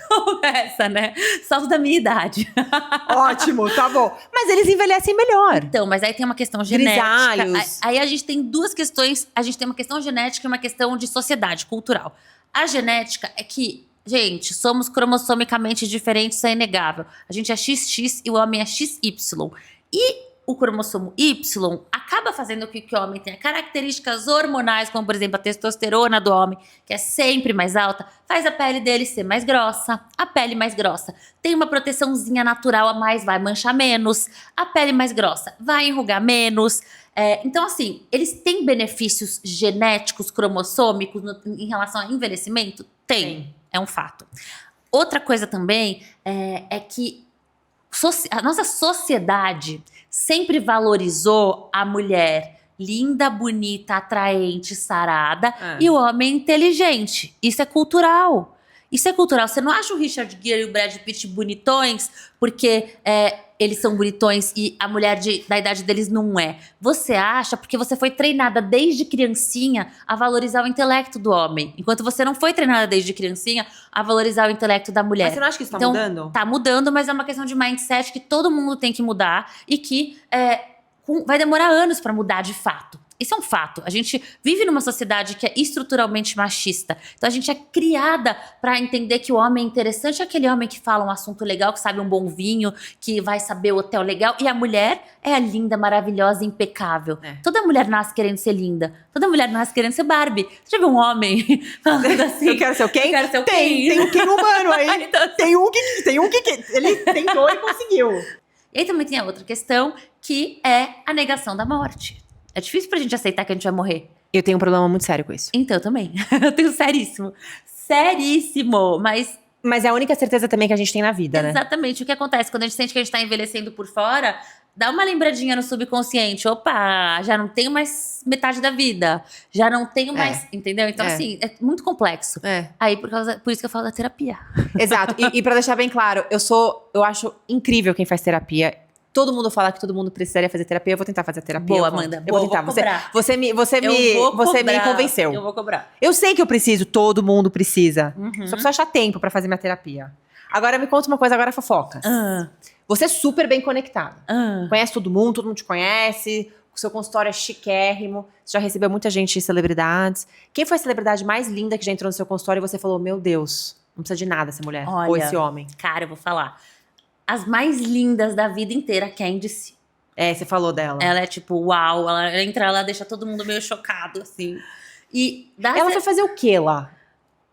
Conversa, né? Salto da minha idade. Ótimo, tá bom. Mas eles envelhecem melhor. Então, mas aí tem uma questão genética. Grisalhos. Aí a gente tem duas questões. A gente tem uma questão genética e uma questão de sociedade, cultural. A genética é que, gente, somos cromossomicamente diferentes, isso é inegável. A gente é XX e o homem é XY. E o cromossomo Y acaba fazendo com que o homem tenha características hormonais, como, por exemplo, a testosterona do homem, que é sempre mais alta, faz a pele dele ser mais grossa. A pele mais grossa tem uma proteçãozinha natural a mais, vai manchar menos. A pele mais grossa vai enrugar menos. Então, assim, eles têm benefícios genéticos, cromossômicos em relação ao envelhecimento? Tem. É um fato. Outra coisa também é que a nossa sociedade sempre valorizou a mulher linda, bonita, atraente, sarada e o homem inteligente. Isso é cultural. Isso é cultural. Você não acha o Richard Gere e o Brad Pitt bonitões porque eles são bonitões e a mulher da idade deles não é. Você acha porque você foi treinada desde criancinha a valorizar o intelecto do homem. Enquanto você não foi treinada desde criancinha a valorizar o intelecto da mulher. Mas você não acha que isso tá Então, mudando? Tá mudando, mas é uma questão de mindset que todo mundo tem que mudar e que vai demorar anos pra mudar de fato. Isso é um fato. A gente vive numa sociedade que é estruturalmente machista. Então a gente é criada pra entender que o homem é interessante é aquele homem que fala um assunto legal, que sabe um bom vinho, que vai saber o hotel legal. E a mulher é a linda, maravilhosa, impecável. Toda mulher nasce querendo ser linda. Toda mulher nasce querendo ser Barbie. Você já viu um homem falando assim? Eu quero ser o quem? Eu quero ser o Tem um quem humano aí. Então, Tem um que ele tentou e conseguiu. E aí também tem a outra questão, que é a negação da morte. É difícil pra gente aceitar que a gente vai morrer. Eu tenho um problema muito sério com isso. Então, eu também. Eu tenho seríssimo. Seríssimo. Mas é a única certeza também que a gente tem na vida, né? exatamente o que acontece quando a gente sente que a gente tá envelhecendo por fora, dá uma lembradinha no subconsciente. Opa, já não tenho mais metade da vida. Já não tenho mais, entendeu? Então, assim, é muito complexo. Aí, por isso que eu falo da terapia. Exato. E pra deixar bem claro, eu acho incrível quem faz terapia. Todo mundo fala que todo mundo precisaria fazer terapia. Eu vou tentar fazer terapia. Boa, Amanda. Eu vou tentar. Vou cobrar. Você me convenceu. Eu vou cobrar. Eu sei que eu preciso, todo mundo precisa. Só preciso achar tempo pra fazer minha terapia. Agora me conta uma coisa, agora fofocas. Você é super bem conectada. Conhece todo mundo te conhece. O seu consultório é chiquérrimo. Você já recebeu muita gente, celebridades. Quem foi a celebridade mais linda que já entrou no seu consultório e você falou, meu Deus, não precisa de nada essa mulher Olha, ou esse homem? Cara, eu vou falar. As mais lindas da vida inteira, Candice. Você falou dela. Ela é tipo, uau. Ela entra lá, deixa todo mundo meio chocado, assim. Ela foi fazer o quê lá?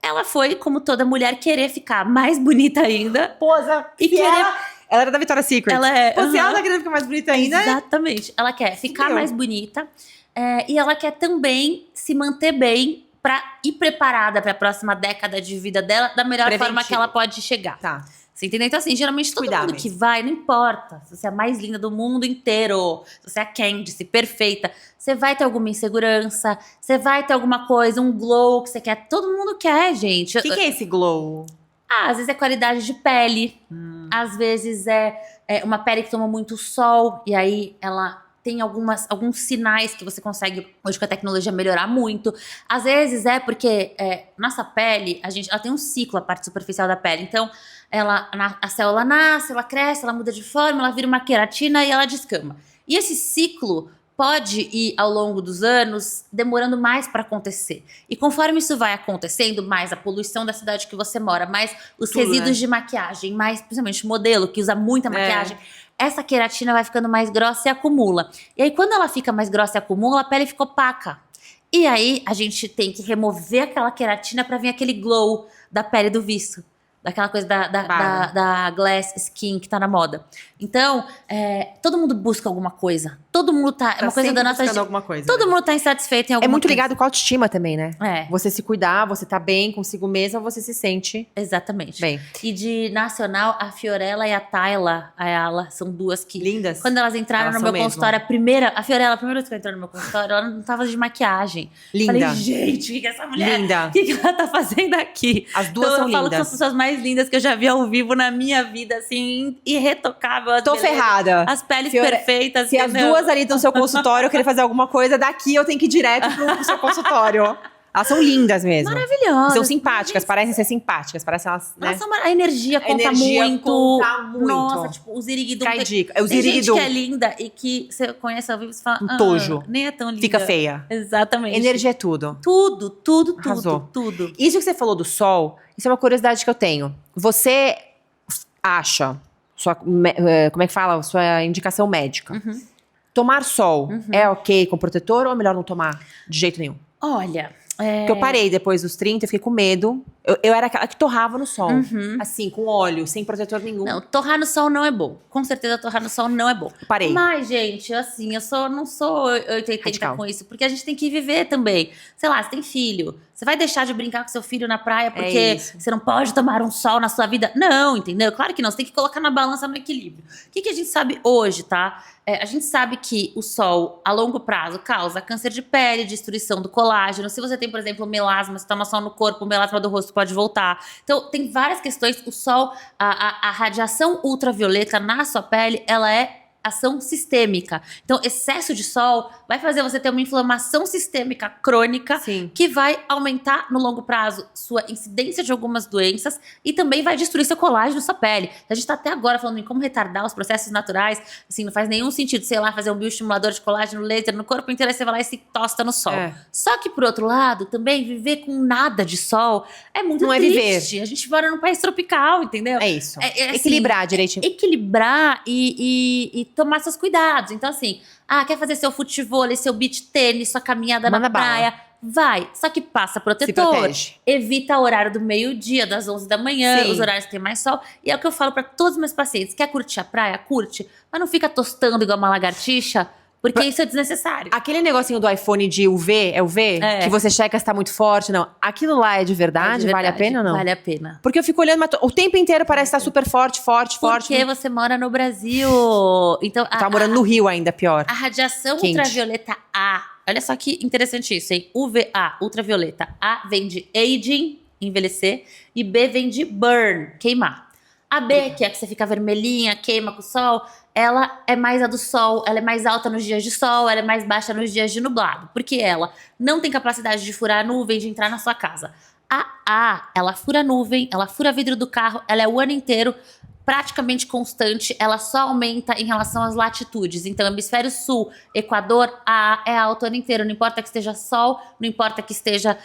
Ela foi, como toda mulher, querer ficar mais bonita ainda. Posa. E querer... Ela era da Victoria's Secret. Ela é... Se ela tá querendo ficar mais bonita ainda... Exatamente. Ela quer ficar mais bonita. E ela quer também se manter bem pra ir preparada pra próxima década de vida dela da melhor forma que ela pode chegar. Tá. Você entendeu? Então, assim, geralmente todo Cuidar mundo mesmo. que vai, não importa se você é a mais linda do mundo inteiro, se você é a Candice, perfeita, você vai ter alguma insegurança, você vai ter alguma coisa, um glow que você quer. Todo mundo quer, gente. O que é esse glow? Às vezes é qualidade de pele, às vezes é uma pele que toma muito sol, e aí ela tem alguns sinais que você consegue, hoje com a tecnologia, melhorar muito. Às vezes é porque nossa pele, ela tem um ciclo, a parte superficial da pele. Então, a célula nasce, ela cresce, ela muda de forma, ela vira uma queratina e ela descama. E esse ciclo pode ir, ao longo dos anos, demorando mais para acontecer. E conforme isso vai acontecendo, mais a poluição da cidade que você mora, mais os Tudo, resíduos né? de maquiagem, mais, principalmente, modelo que usa muita maquiagem, essa queratina vai ficando mais grossa e acumula. E aí, quando ela fica mais grossa e acumula, a pele fica opaca. E aí, a gente tem que remover aquela queratina para vir aquele glow da pele do viço. Daquela coisa da glass skin que tá na moda. Então, todo mundo busca alguma coisa. Todo mundo tá. É uma coisa da nossa. Alguma coisa, Todo né? mundo tá insatisfeito em alguma É muito coisa. ligado com a autoestima também, né? É, Você se cuidar, você tá bem consigo mesma, você se sente exatamente. bem. E de nacional, a Fiorella e a Tayla Ayala são duas que. Lindas. Quando elas entraram Elas no são meu mesmo. consultório, a Fiorella, a primeira vez que ela entrou no meu consultório, ela não tava de maquiagem. Linda. Falei, gente, o que é essa mulher? Linda. O que ela tá fazendo aqui? As duas Então, são eu falo que são lindas. as pessoas mais lindas que eu já vi ao vivo na minha vida, assim, irretocável. as Tô belezas, ferrada. As peles Fiore- perfeitas. Se as entendeu? duas ali estão no seu consultório, eu querer fazer alguma coisa, daqui eu tenho que ir direto pro seu consultório. Elas são lindas mesmo. Maravilhosas. São simpáticas, parecem ser simpáticas, parecem elas, né? Nossa, a energia A conta energia muito. conta muito. Nossa, tipo, o Ziriguidum. Cai dica. É o Tem gente Ziriguidum. que é linda e que você conhece ao vivo e você fala, Um tojo. nem é tão linda. Fica feia. Exatamente. Energia é tudo. Tudo, Arrasou. tudo. Isso que você falou do sol, isso é uma curiosidade que eu tenho. Você acha, como é que fala? Sua indicação médica. Uhum. Tomar sol é ok com protetor ou é melhor não tomar de jeito nenhum? Olha, Porque eu parei depois dos 30, eu fiquei com medo. Eu era aquela que torrava no sol. Assim, com óleo, sem protetor nenhum. não, torrar no sol não é bom. Com certeza torrar no sol não é bom. Parei. Mas, gente, assim, não sou 880 Radical. com isso, porque a gente tem que viver também. Sei lá, você tem filho. Você vai deixar de brincar com seu filho na praia porque isso. você não pode tomar um sol na sua vida? Não, entendeu? Claro que não. Você tem que colocar na balança no equilíbrio. O que a gente sabe hoje, tá? A gente sabe que o sol, a longo prazo, causa câncer de pele, destruição do colágeno. Se você tem, por exemplo, melasma, você toma sol no corpo, o melasma do rosto pode voltar. Então, tem várias questões. O sol, a radiação ultravioleta na sua pele, ela é ação sistêmica. Então, excesso de sol vai fazer você ter uma inflamação sistêmica crônica Sim. que vai aumentar no longo prazo sua incidência de algumas doenças e também vai destruir seu colágeno da sua pele. A gente tá até agora falando em como retardar os processos naturais, assim, não faz nenhum sentido, sei lá, fazer um bioestimulador de colágeno laser no corpo inteiro, aí você vai lá e se tosta no sol. É. Só que, por outro lado, também viver com nada de sol é muito Não é triste. A gente mora num país tropical, entendeu? É isso. Assim, Equilibrar direitinho. Equilibrar e tomar seus cuidados. Então, assim, quer fazer seu futevôlei, seu beach tênis, sua caminhada Manda na bala. praia? Vai. Só que passa Se protetor. protege. Evita o horário do meio-dia, das 11 da manhã, Sim. os horários que tem mais sol. E é o que eu falo pra todos os meus pacientes. Quer curtir a praia? Curte. Mas não fica tostando igual uma lagartixa, porque isso é desnecessário. Aquele negocinho do iPhone de UV, é UV? É. Que você checa se tá muito forte, não. Aquilo lá é de verdade? É de Vale a verdade. pena ou não? Vale a pena. Porque eu fico olhando, mas o tempo inteiro parece estar super forte. Porque você mora no Brasil. Então, Tá morando no Rio ainda, pior. a radiação Quente. ultravioleta A. Olha só que interessante isso, hein? UVA, ultravioleta. A vem de aging, envelhecer. E B vem de burn, queimar. A B, que é a que você fica vermelhinha, queima com o sol, ela é mais a do sol, ela é mais alta nos dias de sol, ela é mais baixa nos dias de nublado. Porque ela não tem capacidade de furar a nuvem, de entrar na sua casa. A A, ela fura a nuvem, ela fura vidro do carro, ela é o ano inteiro praticamente constante, ela só aumenta em relação às latitudes. Então, hemisfério sul, Equador, a é alto o ano inteiro. Não importa que esteja sol, não importa que esteja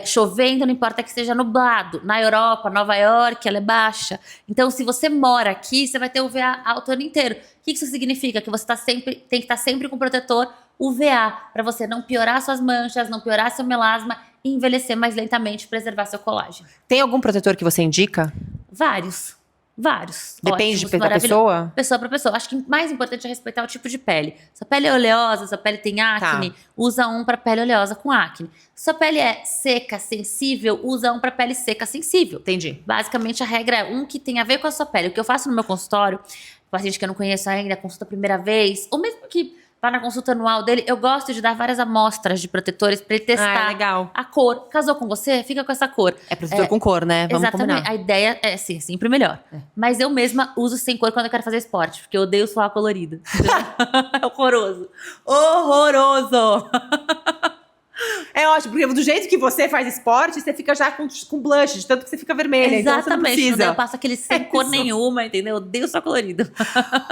chovendo, não importa que esteja nublado. Na Europa, Nova York, ela é baixa. Então, se você mora aqui, você vai ter UVA alto o ano inteiro. O que isso significa? Que você tem que estar sempre com protetor UVA, para você não piorar suas manchas, não piorar seu melasma e envelhecer mais lentamente, preservar seu colágeno. Tem algum protetor que você indica? Vários. Vários. Depende ótimos, da maravilhosos. pessoa? Pessoa pra pessoa. Acho que o mais importante é respeitar o tipo de pele. Se a pele é oleosa, se a pele tem acne, usa um pra pele oleosa com acne. Se a pele é seca, sensível, usa um pra pele seca, sensível. Entendi. Basicamente, a regra é um que tem a ver com a sua pele. O que eu faço no meu consultório, paciente que eu não conheço ainda, consulta a primeira vez, ou mesmo que vá na consulta anual dele, eu gosto de dar várias amostras de protetores pra ele testar legal. a cor. Casou com você? Fica com essa cor. É protetor com cor, né? Vamos Exatamente. combinar. A ideia é, sim, sempre melhor. Mas eu mesma uso sem cor quando eu quero fazer esporte, porque eu odeio suar colorido. É horroroso. Horroroso! É ótimo, porque do jeito que você faz esporte, você fica já com blush, de tanto que você fica vermelha. Então você não Exatamente. precisa. Eu passo aquele sem cor nenhuma, entendeu? Eu odeio só colorido.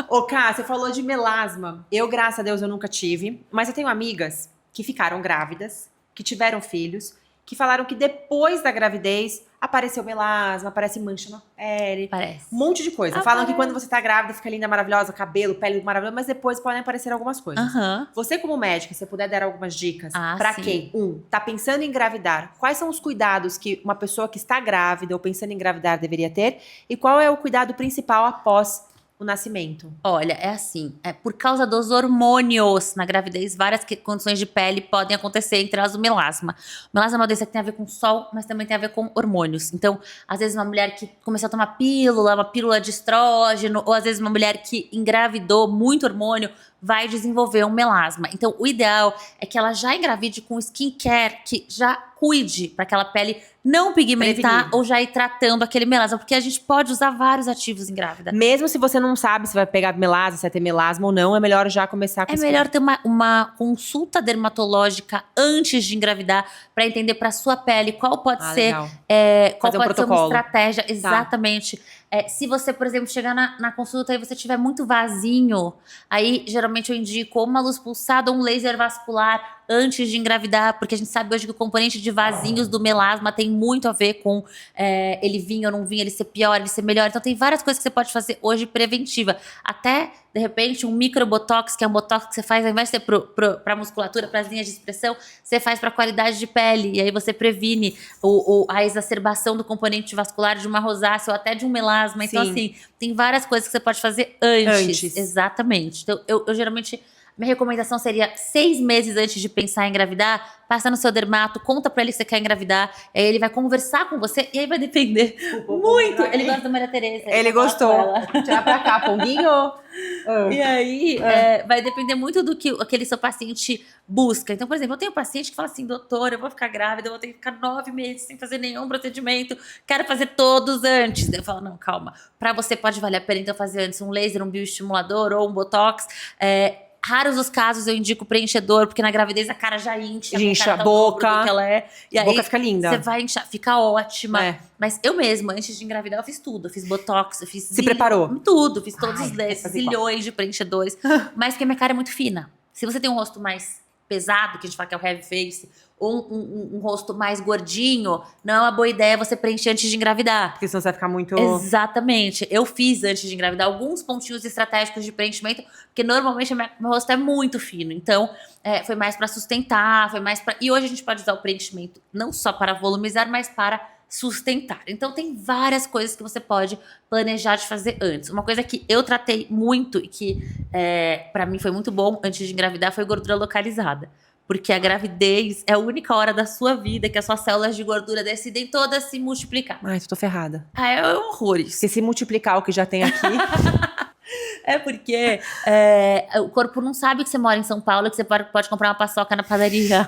Ô, Ká, você falou de melasma. Eu, graças a Deus, eu nunca tive. Mas eu tenho amigas que ficaram grávidas, que tiveram filhos, que falaram que depois da gravidez apareceu melasma, aparece mancha na pele. Parece. Um monte de coisa. Falam que quando você tá grávida, fica linda, maravilhosa, cabelo, pele maravilhosa, mas depois podem aparecer algumas coisas. Aham. Você, como médica, se puder dar algumas dicas pra sim. quem, tá pensando em engravidar, quais são os cuidados que uma pessoa que está grávida ou pensando em engravidar deveria ter? E qual é o cuidado principal após o nascimento? Olha, é assim, por causa dos hormônios na gravidez, várias condições de pele podem acontecer, entre elas o melasma. O melasma é uma doença que tem a ver com sol, mas também tem a ver com hormônios. Então, às vezes uma mulher que começou a tomar pílula, uma pílula de estrógeno, ou às vezes uma mulher que engravidou muito hormônio, vai desenvolver um melasma. Então, o ideal é que ela já engravide com skincare que já cuide para aquela pele não pigmentar Prevenir. ou já ir tratando aquele melasma, porque a gente pode usar vários ativos em grávida. Mesmo se você não sabe se vai pegar melasma, se vai ter melasma ou não, é melhor já começar com É esse melhor ter uma consulta dermatológica antes de engravidar para entender para sua pele qual pode ser, legal. qual Fazer um pode ser uma protocolo. estratégia. Exatamente. Se você, por exemplo, chegar na consulta e você tiver muito vasinho, aí geralmente eu indico ou uma luz pulsada ou um laser vascular antes de engravidar, porque a gente sabe hoje que o componente de vasinhos do melasma tem muito a ver com ele vir ou não vir, ele ser pior, ele ser melhor. Então tem várias coisas que você pode fazer hoje preventiva. Até, de repente, um microbotox, que é um botox que você faz, ao invés de ser pra musculatura, para as linhas de expressão, você faz pra qualidade de pele. E aí você previne a exacerbação do componente vascular de uma rosácea ou até de um melasma. Então, Sim. assim, tem várias coisas que você pode fazer antes. Antes. Exatamente. Então, eu geralmente... Minha recomendação seria 6 meses antes de pensar em engravidar, passa no seu dermato, conta pra ele que você quer engravidar, aí ele vai conversar com você e aí vai depender muito. Ele gosta da Maria Tereza. Ele gostou. Tirar pra cá, Ponguinho. E aí, vai depender muito do que aquele seu paciente busca. Então, por exemplo, eu tenho um paciente que fala assim, doutor, eu vou ficar grávida, eu vou ter que ficar 9 meses sem fazer nenhum procedimento, quero fazer todos antes. Eu falo, não, calma. Pra você pode valer a pena, então, fazer antes um laser, um bioestimulador ou um botox. Raros os casos eu indico preenchedor, porque na gravidez a cara já incha. Incha, a boca. que ela é. E A aí, boca fica linda. Você vai inchar, fica ótima. É. Mas eu mesma, antes de engravidar, eu fiz tudo. Eu fiz botox, eu fiz... Se preparou? Tudo. Fiz todos Ai, os quero fazer zilhões de preenchedores. Mas porque minha cara é muito fina. Se você tem um rosto mais pesado, que a gente fala que é o heavy face, ou um rosto mais gordinho, não é uma boa ideia você preencher antes de engravidar. Porque senão você vai ficar muito... Exatamente. Eu fiz antes de engravidar alguns pontinhos estratégicos de preenchimento, porque normalmente meu rosto é muito fino. Então, foi mais pra sustentar, foi mais pra... E hoje a gente pode usar o preenchimento não só para volumizar, mas para sustentar. Então, tem várias coisas que você pode planejar de fazer antes. Uma coisa que eu tratei muito e que, pra mim, foi muito bom antes de engravidar foi gordura localizada. Porque a gravidez é a única hora da sua vida que as suas células de gordura decidem todas se multiplicar. Ai, tô ferrada. É horrores. Porque se multiplicar o que já tem aqui... É porque o corpo não sabe que você mora em São Paulo, que você pode comprar uma paçoca na padaria.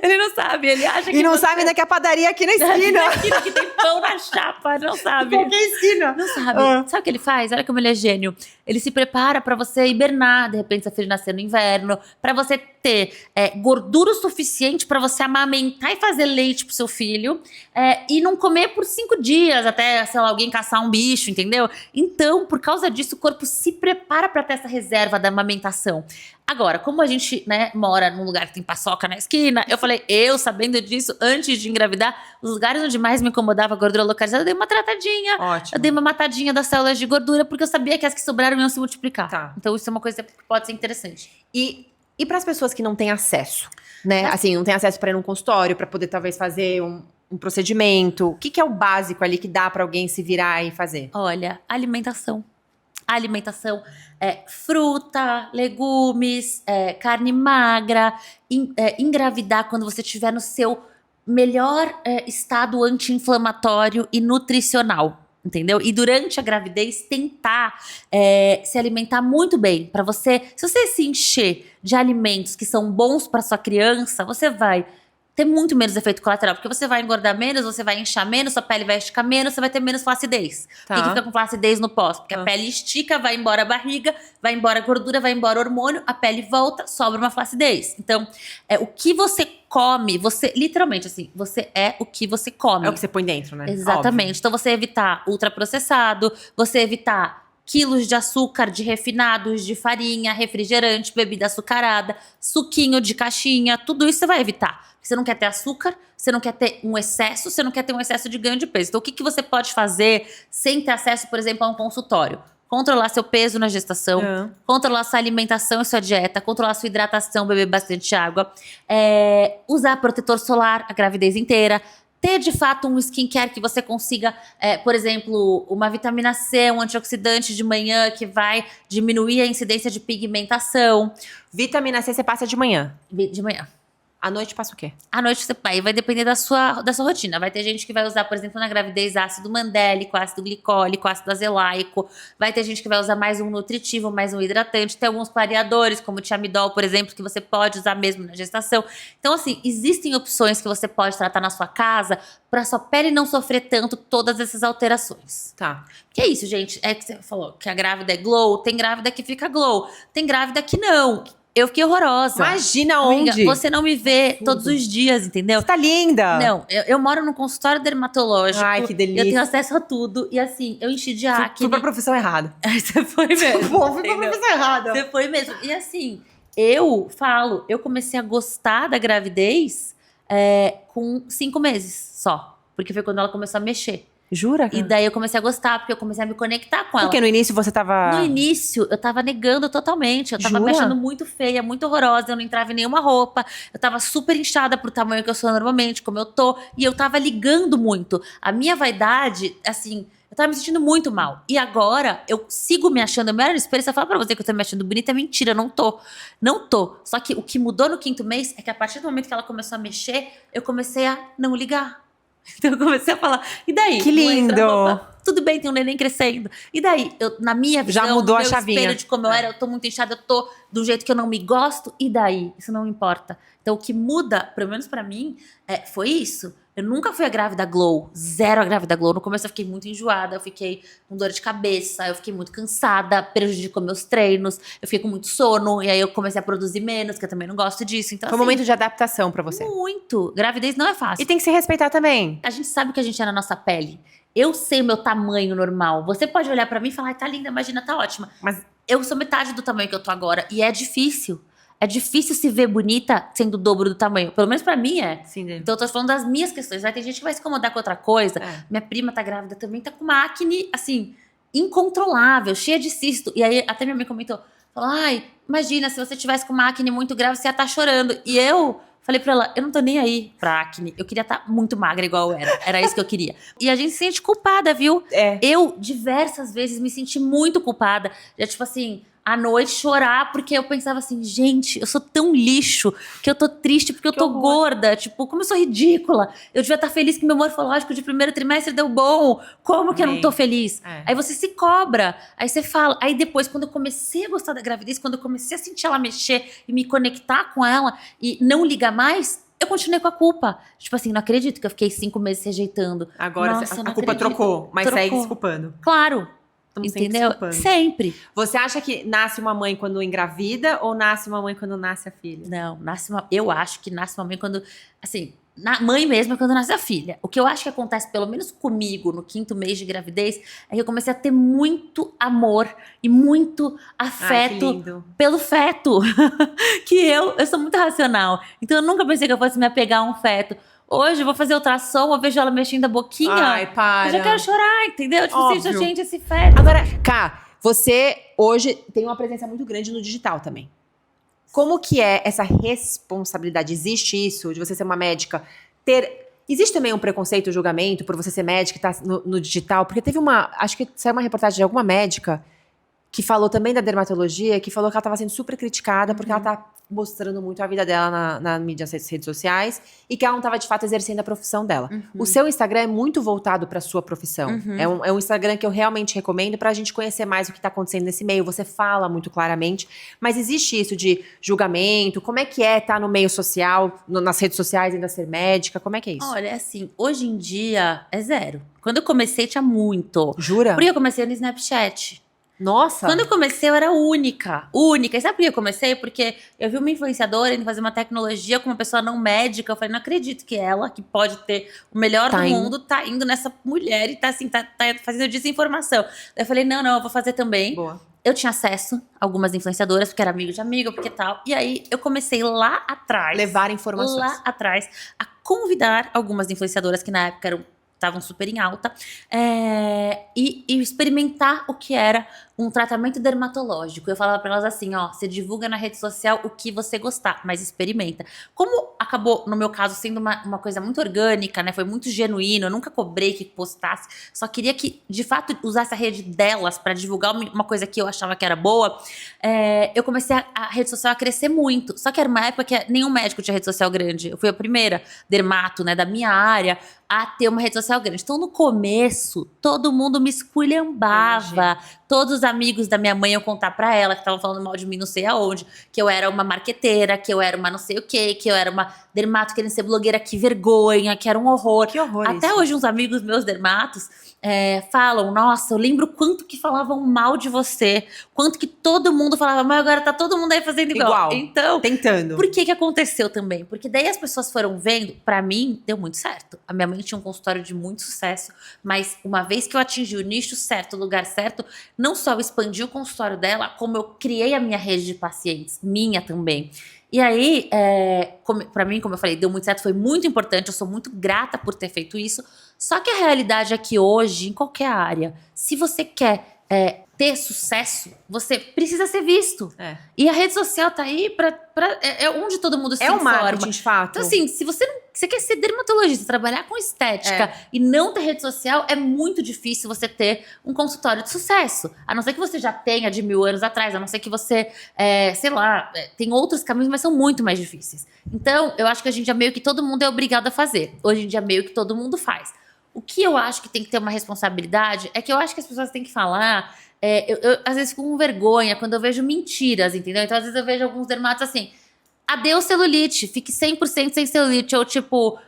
Ele não sabe, ele acha que... E não sabe ainda que a padaria é aqui na esquina. Aquilo que tem pão na chapa, não sabe. Qualquer esquina. Não sabe. Sabe o que ele faz? Olha como ele é gênio. Ele se prepara pra você hibernar, de repente seu filho nascer no inverno, pra você ter gordura o suficiente pra você amamentar e fazer leite pro seu filho, e não comer por 5 dias, até, sei lá, alguém caçar um bicho, entendeu? Então, por causa disso, o corpo se prepara pra ter essa reserva da amamentação. Agora, como a gente, mora num lugar que tem paçoca na esquina, eu falei, sabendo disso, antes de engravidar, os lugares onde mais me incomodava a gordura localizada, eu dei uma tratadinha. Ótimo. Eu dei uma matadinha das células de gordura, porque eu sabia que as que sobraram iam se multiplicar. Tá. Então, isso é uma coisa que pode ser interessante. E para as pessoas que não têm acesso, né? Assim, não têm acesso para ir num consultório, para poder talvez fazer um procedimento? O que é o básico ali que dá pra alguém se virar e fazer? Olha, alimentação. Alimentação é fruta, legumes, carne magra, engravidar quando você estiver no seu melhor estado anti-inflamatório e nutricional. Entendeu? E durante a gravidez, tentar se alimentar muito bem. Para você, se você se encher de alimentos que são bons para sua criança, você vai ter muito menos efeito colateral, porque você vai engordar menos, você vai inchar menos, sua pele vai esticar menos, você vai ter menos flacidez. Tá. Por que fica com flacidez no pós? Porque a pele estica, vai embora a barriga, vai embora a gordura, vai embora o hormônio, a pele volta, sobra uma flacidez. Então, o que você come, você, literalmente, assim, você é o que você come. É o que você põe dentro, né? Exatamente. Óbvio. Então, você evitar ultraprocessado, você evitar quilos de açúcar, de refinados, de farinha, refrigerante, bebida açucarada, suquinho de caixinha, tudo isso você vai evitar. Você não quer ter açúcar, você não quer ter um excesso, você não quer ter um excesso de ganho de peso. Então, o que você pode fazer sem ter acesso, por exemplo, a um consultório? Controlar seu peso na gestação, controlar sua alimentação e sua dieta, controlar sua hidratação, beber bastante água, usar protetor solar a gravidez inteira, ter de fato um skincare que você consiga, por exemplo, uma vitamina C, um antioxidante de manhã que vai diminuir a incidência de pigmentação. Vitamina C você passa de manhã. De manhã. À noite passa o quê? À noite você vai depender da sua rotina. Vai ter gente que vai usar, por exemplo, na gravidez, ácido mandélico, ácido glicólico, ácido azelaico. Vai ter gente que vai usar mais um nutritivo, mais um hidratante. Tem alguns clareadores, como o Thiamidol, por exemplo, que você pode usar mesmo na gestação. Então, assim, existem opções que você pode tratar na sua casa para sua pele não sofrer tanto todas essas alterações. Tá. Que é isso, gente. É que você falou que a grávida é glow, tem grávida que fica glow, tem grávida que não. Eu fiquei horrorosa. Imagina Amiga, onde? você não me vê todos os dias, entendeu? Você tá linda. Não, eu moro num consultório dermatológico. Ai, que delícia. Eu tenho acesso a tudo. E assim, eu enchi de acne. Fui pra profissão errada. Você foi mesmo. Bom, fui pra entendeu? profissão errada. Você foi mesmo. E assim, eu comecei a gostar da gravidez com 5 meses só. Porque foi quando ela começou a mexer. Jura? E daí eu comecei a gostar, porque eu comecei a me conectar com ela. Porque no início você tava... No início, eu tava negando totalmente. Eu tava me Jura? achando muito feia, muito horrorosa. Eu não entrava em nenhuma roupa. Eu tava super inchada pro tamanho que eu sou normalmente, como eu tô. E eu tava ligando muito. A minha vaidade, assim, eu tava me sentindo muito mal. E agora, eu sigo me achando. Eu me olho no espelho e se eu falar pra você que eu tô me achando bonita, é mentira. Eu não tô. Não tô. Só que o que mudou no 5º mês é que a partir do momento que ela começou a mexer, eu comecei a não ligar. Então eu comecei a falar, e daí? Que Não entra lindo! roupa? Tudo bem, tem um neném crescendo. E daí? Na minha visão, Já mudou no a meu chavinha. espelho de como eu era, eu tô muito inchada, eu tô do jeito que eu não me gosto. E daí? Isso não importa. Então o que muda, pelo menos pra mim, foi isso. Eu nunca fui a grávida glow, zero a grávida glow. No começo eu fiquei muito enjoada, eu fiquei com dor de cabeça, eu fiquei muito cansada, prejudicou meus treinos, eu fiquei com muito sono, e aí eu comecei a produzir menos, que eu também não gosto disso. Então, Foi um assim, momento de adaptação pra você. muito. Gravidez não é fácil. E tem que se respeitar também. A gente sabe o que a gente é na nossa pele. Eu sei o meu tamanho normal. Você pode olhar pra mim e falar, tá linda, imagina, tá ótima. Mas Eu sou metade do tamanho que eu tô agora. E é difícil. É difícil se ver bonita sendo o dobro do tamanho. Pelo menos pra mim é. sim, Então eu tô falando das minhas questões. Vai ter gente que vai se incomodar com outra coisa. Minha prima tá grávida também, tá com uma acne, assim, incontrolável, cheia de cisto. E aí até minha mãe comentou, falou, ai, imagina, se você tivesse com uma acne muito grave, você ia estar chorando. E eu falei pra ela, eu não tô nem aí pra acne. Eu queria estar muito magra igual eu era. Era isso que eu queria. E a gente se sente culpada, viu? Eu, diversas vezes, me senti muito culpada. Já, tipo assim, à noite chorar, porque eu pensava assim, gente, eu sou tão lixo que eu tô triste porque eu tô gorda. Tipo, como eu sou ridícula. Eu devia estar feliz que meu morfológico de 1º trimestre deu bom. Como que eu não tô feliz? Aí você se cobra. Aí você fala. Aí depois, quando eu comecei a gostar da gravidez, quando eu comecei a sentir ela mexer e me conectar com ela e não ligar mais, eu continuei com a culpa. Tipo assim, não acredito que eu fiquei 5 meses rejeitando. agora Nossa, a não culpa acredito. trocou, mas Trocou. segue se culpando. Claro. Estamos sempre se Entendeu? culpando. Sempre. Você acha que nasce uma mãe quando engravida ou nasce uma mãe quando nasce a filha? Não, eu acho que nasce uma mãe quando, assim, mãe mesmo é quando nasce a filha. O que eu acho que acontece, pelo menos comigo, no 5º mês de gravidez, é que eu comecei a ter muito amor e muito afeto Ai, que lindo. pelo feto. Que eu sou muito racional. Então eu nunca pensei que eu fosse me apegar a um feto. Hoje eu vou fazer ultrassom, eu vejo ela mexendo a boquinha. Ai, para. Eu já quero chorar, entendeu? Tipo assim, Óbvio. gente, esse feto. Agora, Cá, você hoje tem uma presença muito grande no digital também. Como que é essa responsabilidade? Existe isso de você ser uma médica, ter Existe também um preconceito, julgamento, por você ser médica e tá no digital? Porque teve acho que saiu uma reportagem de alguma médica que falou também da dermatologia, que falou que ela estava sendo super criticada porque ela tá mostrando muito a vida dela na mídia, nas redes sociais, e que ela não estava de fato exercendo a profissão dela. O seu Instagram é muito voltado para sua profissão. É um Instagram que eu realmente recomendo pra gente conhecer mais o que tá acontecendo nesse meio. Você fala muito claramente, mas existe isso de julgamento? Como é que tá no meio social, nas redes sociais, ainda ser médica? Como é que é isso? Olha, assim, hoje em dia é zero. Quando eu comecei, tinha muito. Jura? Porque eu comecei no Snapchat. Nossa! Quando eu comecei, eu era única. Única. E sabe por que eu comecei? Porque eu vi uma influenciadora indo fazer uma tecnologia com uma pessoa não médica. Eu falei, não acredito que ela, que pode ter o melhor do mundo, tá indo nessa mulher e tá fazendo desinformação. Daí eu falei, não, eu vou fazer também. Boa. Eu tinha acesso a algumas influenciadoras, porque era amigo de amigo, porque tal. E aí, eu comecei lá atrás. Levar informações. Lá atrás, a convidar algumas influenciadoras que na época estavam super em alta, e experimentar o que era um tratamento dermatológico. Eu falava pra elas assim, ó, você divulga na rede social o que você gostar, mas experimenta. Como acabou, no meu caso, sendo uma coisa muito orgânica, né, foi muito genuíno, eu nunca cobrei que postasse, só queria que, de fato, usasse a rede delas pra divulgar uma coisa que eu achava que era boa, eu comecei a rede social a crescer muito. Só que era uma época que nenhum médico tinha rede social grande. Eu fui a primeira dermato, né, da minha área a ter uma rede social grande. Então, no começo, todo mundo me esculhambava. Todos os amigos da minha mãe iam contar pra ela que estavam falando mal de mim não sei aonde, que eu era uma marqueteira, que eu era uma não sei o quê, que eu era uma dermato querendo ser blogueira, que vergonha, que era um horror. Que horror. Até isso. hoje, uns amigos meus dermatos falam, nossa, eu lembro quanto que falavam mal de você, quanto que todo mundo falava, mas agora tá todo mundo aí fazendo igual. Então, tentando. por que aconteceu também? Porque daí as pessoas foram vendo, pra mim, deu muito certo. A minha mãe tinha um consultório de muito sucesso, mas uma vez que eu atingi o nicho certo, o lugar certo, não só eu expandi o consultório dela, como eu criei a minha rede de pacientes, minha também. E aí, pra mim, como eu falei, deu muito certo, foi muito importante, eu sou muito grata por ter feito isso. Só que a realidade é que hoje, em qualquer área, se você quer ter sucesso, você precisa ser visto. E a rede social tá aí é onde todo mundo se informa. É um marketing, de fato. Então, assim, se você quer ser dermatologista, trabalhar com estética e não ter rede social, é muito difícil você ter um consultório de sucesso. A não ser que você já tenha de 1000 anos atrás, a não ser que você, sei lá, tem outros caminhos, mas são muito mais difíceis. Então, eu acho que hoje em dia meio que todo mundo é obrigado a fazer. Hoje em dia meio que todo mundo faz. O que eu acho que tem que ter uma responsabilidade é que eu acho que as pessoas têm que falar. Eu às vezes fico com vergonha quando eu vejo mentiras, entendeu? Então, às vezes eu vejo alguns dermatos assim: adeus celulite, fique 100% sem celulite. Ou tipo,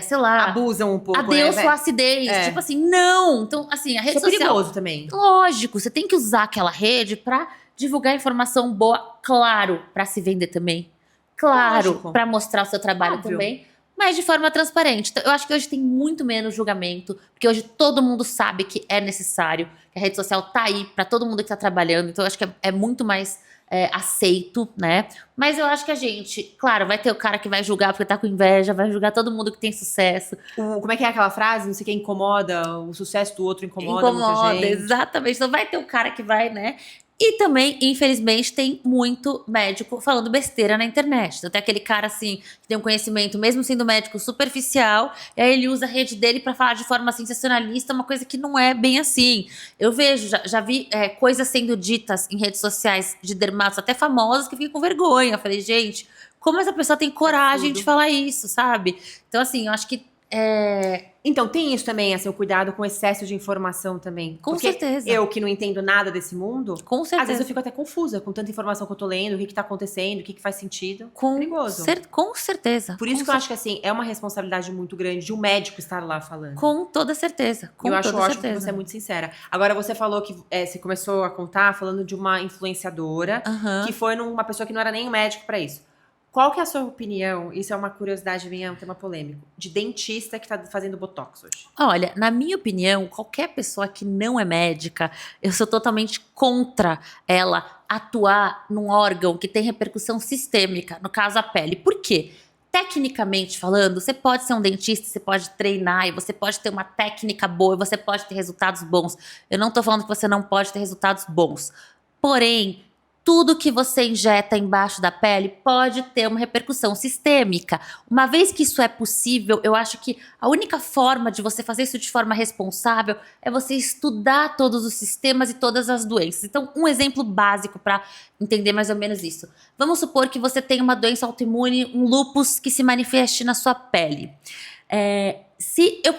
sei lá. Abusam um pouco. Adeus flacidez. Tipo assim, não. Então, assim, a rede social. Isso é perigoso também. Lógico, você tem que usar aquela rede pra divulgar informação boa, claro, pra se vender também. Claro, pra mostrar o seu trabalho também. Mas de forma transparente. Então, eu acho que hoje tem muito menos julgamento, porque hoje todo mundo sabe que é necessário, que a rede social tá aí pra todo mundo que tá trabalhando. Então, eu acho que é muito mais aceito, né? Mas eu acho que a gente, claro, vai ter o cara que vai julgar porque tá com inveja, vai julgar todo mundo que tem sucesso. Como é que é aquela frase? Não sei quem incomoda, o sucesso do outro incomoda muita gente. Exatamente. Então vai ter o cara que vai, né? E também, infelizmente, tem muito médico falando besteira na internet. Então tem aquele cara, assim, que tem um conhecimento, mesmo sendo médico, superficial, e aí ele usa a rede dele pra falar de forma sensacionalista, uma coisa que não é bem assim. Eu vejo, já vi coisas sendo ditas em redes sociais de dermatos, até famosas, que eu fiquei com vergonha. Eu falei, gente, como essa pessoa tem coragem de falar isso, sabe? Então, assim, eu acho que Então, tem isso também, assim, o cuidado com o excesso de informação também. Com certeza. Eu que não entendo nada desse mundo, Com certeza. às vezes eu fico até confusa com tanta informação que eu tô lendo, o que tá acontecendo, o que faz sentido. Perigoso. Com certeza. Por isso que eu acho que, assim, é uma responsabilidade muito grande de um médico estar lá falando. Com toda certeza. Eu acho ótimo que você é muito sincera. Agora, você falou que você começou a contar falando de uma influenciadora que foi numa pessoa que não era nem um médico pra isso. Qual que é a sua opinião, isso é uma curiosidade minha, é um tema polêmico, de dentista que tá fazendo botox hoje? Olha, na minha opinião, qualquer pessoa que não é médica, eu sou totalmente contra ela atuar num órgão que tem repercussão sistêmica, no caso a pele. Por quê? Tecnicamente falando, você pode ser um dentista, você pode treinar e você pode ter uma técnica boa e você pode ter resultados bons. Eu não tô falando que você não pode ter resultados bons. Porém, tudo que você injeta embaixo da pele pode ter uma repercussão sistêmica. Uma vez que isso é possível, eu acho que a única forma de você fazer isso de forma responsável é você estudar todos os sistemas e todas as doenças. Então, um exemplo básico para entender mais ou menos isso. Vamos supor que você tem uma doença autoimune, um lúpus que se manifeste na sua pele. Se eu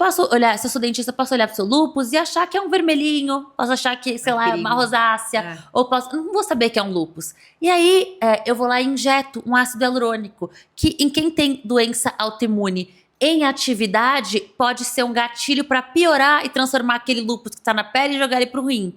sou dentista, eu posso olhar pro seu lúpus e achar que é um vermelhinho, posso achar que, sei lá, é uma rosácea, ou não vou saber que é um lúpus. E aí, eu vou lá e injeto um ácido hialurônico, que em quem tem doença autoimune em atividade, pode ser um gatilho para piorar e transformar aquele lúpus que tá na pele e jogar ele pro rim.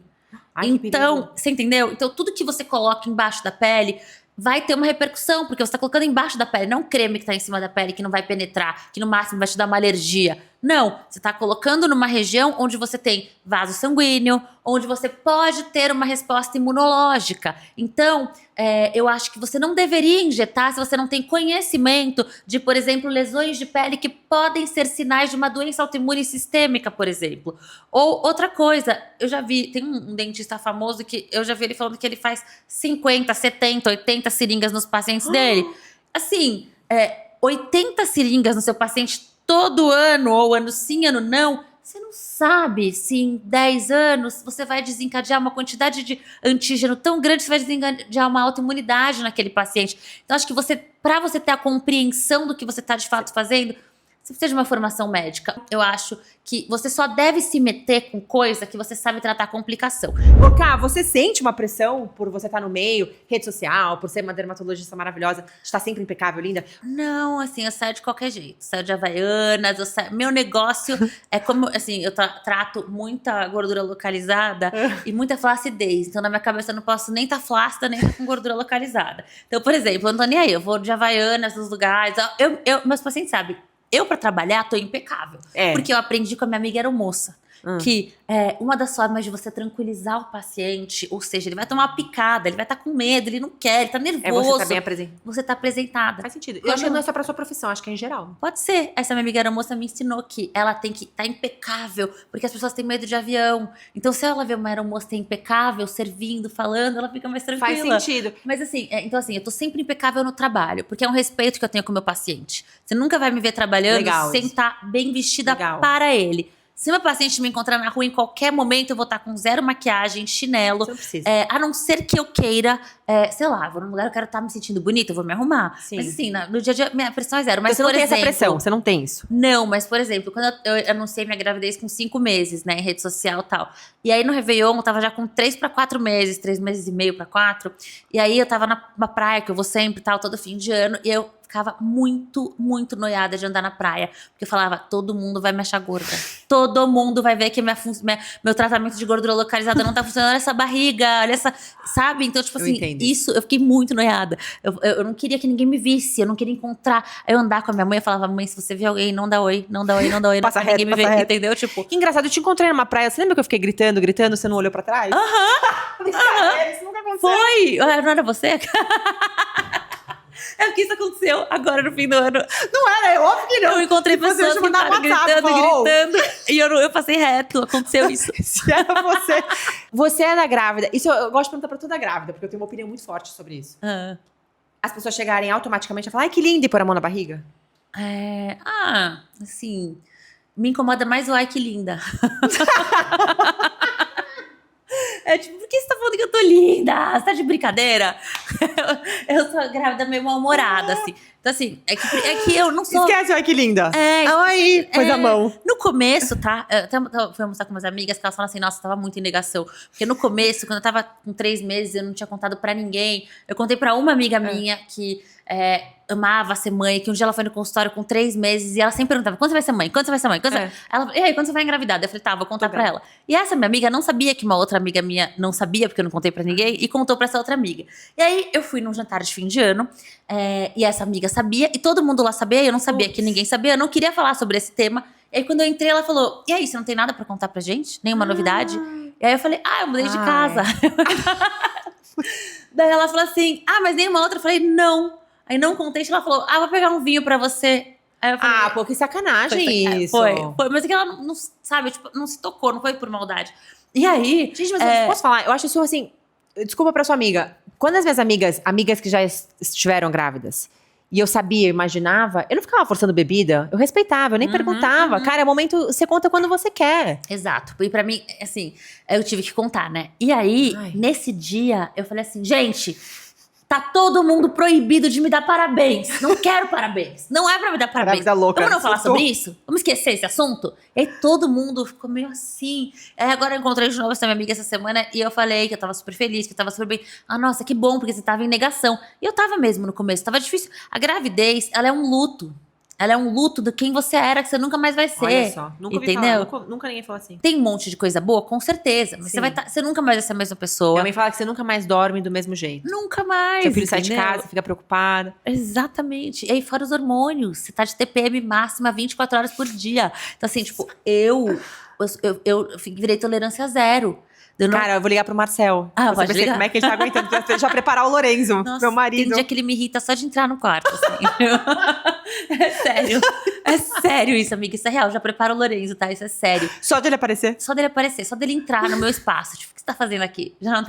Então, você entendeu? Então, tudo que você coloca embaixo da pele vai ter uma repercussão, porque você está colocando embaixo da pele, não um creme que está em cima da pele que não vai penetrar, que no máximo vai te dar uma alergia. Não, você está colocando numa região onde você tem vaso sanguíneo, onde você pode ter uma resposta imunológica. Então, eu acho que você não deveria injetar se você não tem conhecimento de, por exemplo, lesões de pele que podem ser sinais de uma doença autoimune sistêmica, por exemplo. Ou outra coisa, eu já vi, tem um dentista famoso que eu já vi ele falando que ele faz 50, 70, 80 seringas nos pacientes dele. Assim, 80 seringas no seu paciente todo ano, ou ano sim, ano não, você não sabe se em 10 anos você vai desencadear uma quantidade de antígeno tão grande que você vai desencadear uma autoimunidade naquele paciente. Então, acho que para você ter a compreensão do que você está de fato fazendo, você precisa de uma formação médica. Eu acho que você só deve se meter com coisa que você sabe tratar a complicação. Ô, Ká, você sente uma pressão por você estar no meio, rede social, por ser uma dermatologista maravilhosa, de estar sempre impecável, linda? Não, assim, eu saio de qualquer jeito. Saio de Havaianas, meu negócio é como, assim, eu trato muita gordura localizada e muita flacidez. Então, na minha cabeça, eu não posso nem estar flácida, nem estar com gordura localizada. Então, por exemplo, eu não tô nem aí, eu vou de Havaianas nos lugares. Meus pacientes sabem. Eu, pra trabalhar, tô impecável. Porque eu aprendi com a minha amiga aeromoça. Que uma das formas de você tranquilizar o paciente, ou seja, ele vai tomar uma picada, ele vai estar com medo, ele não quer, ele tá nervoso. Você tá bem apresentada. Você tá apresentada. Faz sentido. Eu acho que não é só pra sua profissão, acho que é em geral. Pode ser. Essa minha amiga aeromoça me ensinou que ela tem que estar impecável, porque as pessoas têm medo de avião. Então, se ela vê uma aeromoça impecável, servindo, falando, ela fica mais tranquila. Faz sentido. Mas assim, então assim, eu tô sempre impecável no trabalho, porque é um respeito que eu tenho com o meu paciente. Você nunca vai me ver trabalhando sem estar bem vestida para ele. Se meu paciente me encontrar na rua em qualquer momento, eu vou estar com zero maquiagem, chinelo. Você não precisa. A não ser que eu queira, sei lá, vou num lugar, eu quero estar me sentindo bonita, eu vou me arrumar. Sim. Mas assim, no dia a dia, minha pressão é zero. Mas, você não tem essa pressão, você não tem isso. Não, mas por exemplo, quando eu anunciei minha gravidez com 5 meses, né, em rede social e tal. E aí no Réveillon, eu tava já com 3 para 4 meses, 3 meses e meio para 4. E aí eu tava na praia, que eu vou sempre, tal, todo fim de ano. E eu ficava muito, muito noiada de andar na praia. Porque eu falava, todo mundo vai me achar gorda. Todo mundo vai ver que meu tratamento de gordura localizada não tá funcionando. Olha essa barriga, olha essa... Sabe? Então, tipo assim, isso, eu fiquei muito noiada. Eu não queria que ninguém me visse, eu não queria encontrar. Aí eu andar com a minha mãe, eu falava, mãe, se você vê alguém, não dá oi, não dá oi, não dá oi. Passa reto, ninguém me vê, entendeu? Tipo... Que engraçado, eu te encontrei numa praia. Você lembra que eu fiquei gritando, você não olhou pra trás? Isso nunca aconteceu. Foi! Não era você? É porque isso aconteceu agora no fim do ano. Não era, é óbvio que não. Eu encontrei pessoas que estavam gritando. E eu passei reto, aconteceu isso. Se era você. Você era grávida. Isso eu gosto de perguntar pra toda grávida, porque eu tenho uma opinião muito forte sobre isso. As pessoas chegarem automaticamente a falar, ai, que linda, e pôr a mão na barriga? Assim, me incomoda mais o ai, que linda. Tipo, por que você tá falando que eu tô linda? Você tá de brincadeira? Eu sou grávida meio mal-humorada, assim. Então, assim, é que eu não sou... Esquece, ai, que linda. Aí, pôs a mão. No começo, tá? Eu até fui almoçar com umas amigas que elas falaram assim, nossa, eu tava muito em negação. Porque no começo, quando eu tava com 3 meses, eu não tinha contado pra ninguém. Eu contei pra uma amiga minha que... amava ser mãe, que um dia ela foi no consultório com 3 meses e ela sempre perguntava, quando você vai ser mãe? Quando você vai ser mãe? E aí, quando você vai engravidar? Eu falei, tá, vou contar pra ela. E essa minha amiga não sabia que uma outra amiga minha não sabia, porque eu não contei pra ninguém, e contou pra essa outra amiga. E aí, eu fui num jantar de fim de ano, e essa amiga sabia, e todo mundo lá sabia, e eu não sabia que ninguém sabia, eu não queria falar sobre esse tema. E aí, quando eu entrei, ela falou, e aí, você não tem nada pra contar pra gente? Nenhuma novidade? E aí, eu falei, eu mudei de casa. Daí ela falou assim, mas nenhuma outra? Eu falei, não. Aí não contei, ela falou, vou pegar um vinho pra você. Aí eu falei, pô, que sacanagem isso. Foi, mas é que ela não sabe, tipo, não se tocou, não foi por maldade. E aí... Gente, mas eu posso falar? Eu acho isso assim, desculpa pra sua amiga, Quando as minhas amigas que já estiveram grávidas, e eu sabia, eu imaginava, eu não ficava forçando bebida, eu respeitava, eu nem perguntava. Cara, é o momento, você conta quando você quer. Exato. E pra mim, assim, eu tive que contar, né? E aí, Ai. nesse dia, eu falei assim, gente, tá todo mundo proibido de me dar parabéns. Não quero parabéns. Não é pra me dar parabéns. Grávida louca, Vamos não falar surtou. sobre isso? Vamos esquecer esse assunto? E aí todo mundo ficou meio assim. Agora eu encontrei de novo essa minha amiga essa semana e eu falei que eu tava super feliz, que eu tava super bem. Ah, nossa, que bom, porque você tava em negação. E eu tava mesmo no começo, tava difícil. A gravidez, ela é um luto. Ela é um luto de quem você era, que você nunca mais vai ser. Olha só, nunca ouvi entendeu? falar, nunca ninguém falou assim. Tem um monte de coisa boa, com certeza. Mas Sim. você nunca mais vai ser a mesma pessoa. Minha mãe fala que você nunca mais dorme do mesmo jeito. Nunca mais. Seu filho sai de entendeu? casa, você fica preocupada. Exatamente. E aí, fora os hormônios. Você tá de TPM máxima 24 horas por dia. Então, assim, tipo, eu virei tolerância zero. Eu não- Cara, eu vou ligar pro Marcel. Ah, pra pode saber ligar. como é que ele tá aguentando. Pra já preparar o Lorenzo, Nossa, meu marido. tem dia que ele me irrita só de entrar no quarto, assim. É sério. É sério isso, amiga. Isso é real. Já prepara o Lorenzo, tá? Isso é sério. Só de ele aparecer. Só dele aparecer, só dele entrar no meu espaço. Tipo, o que você tá fazendo aqui? Já não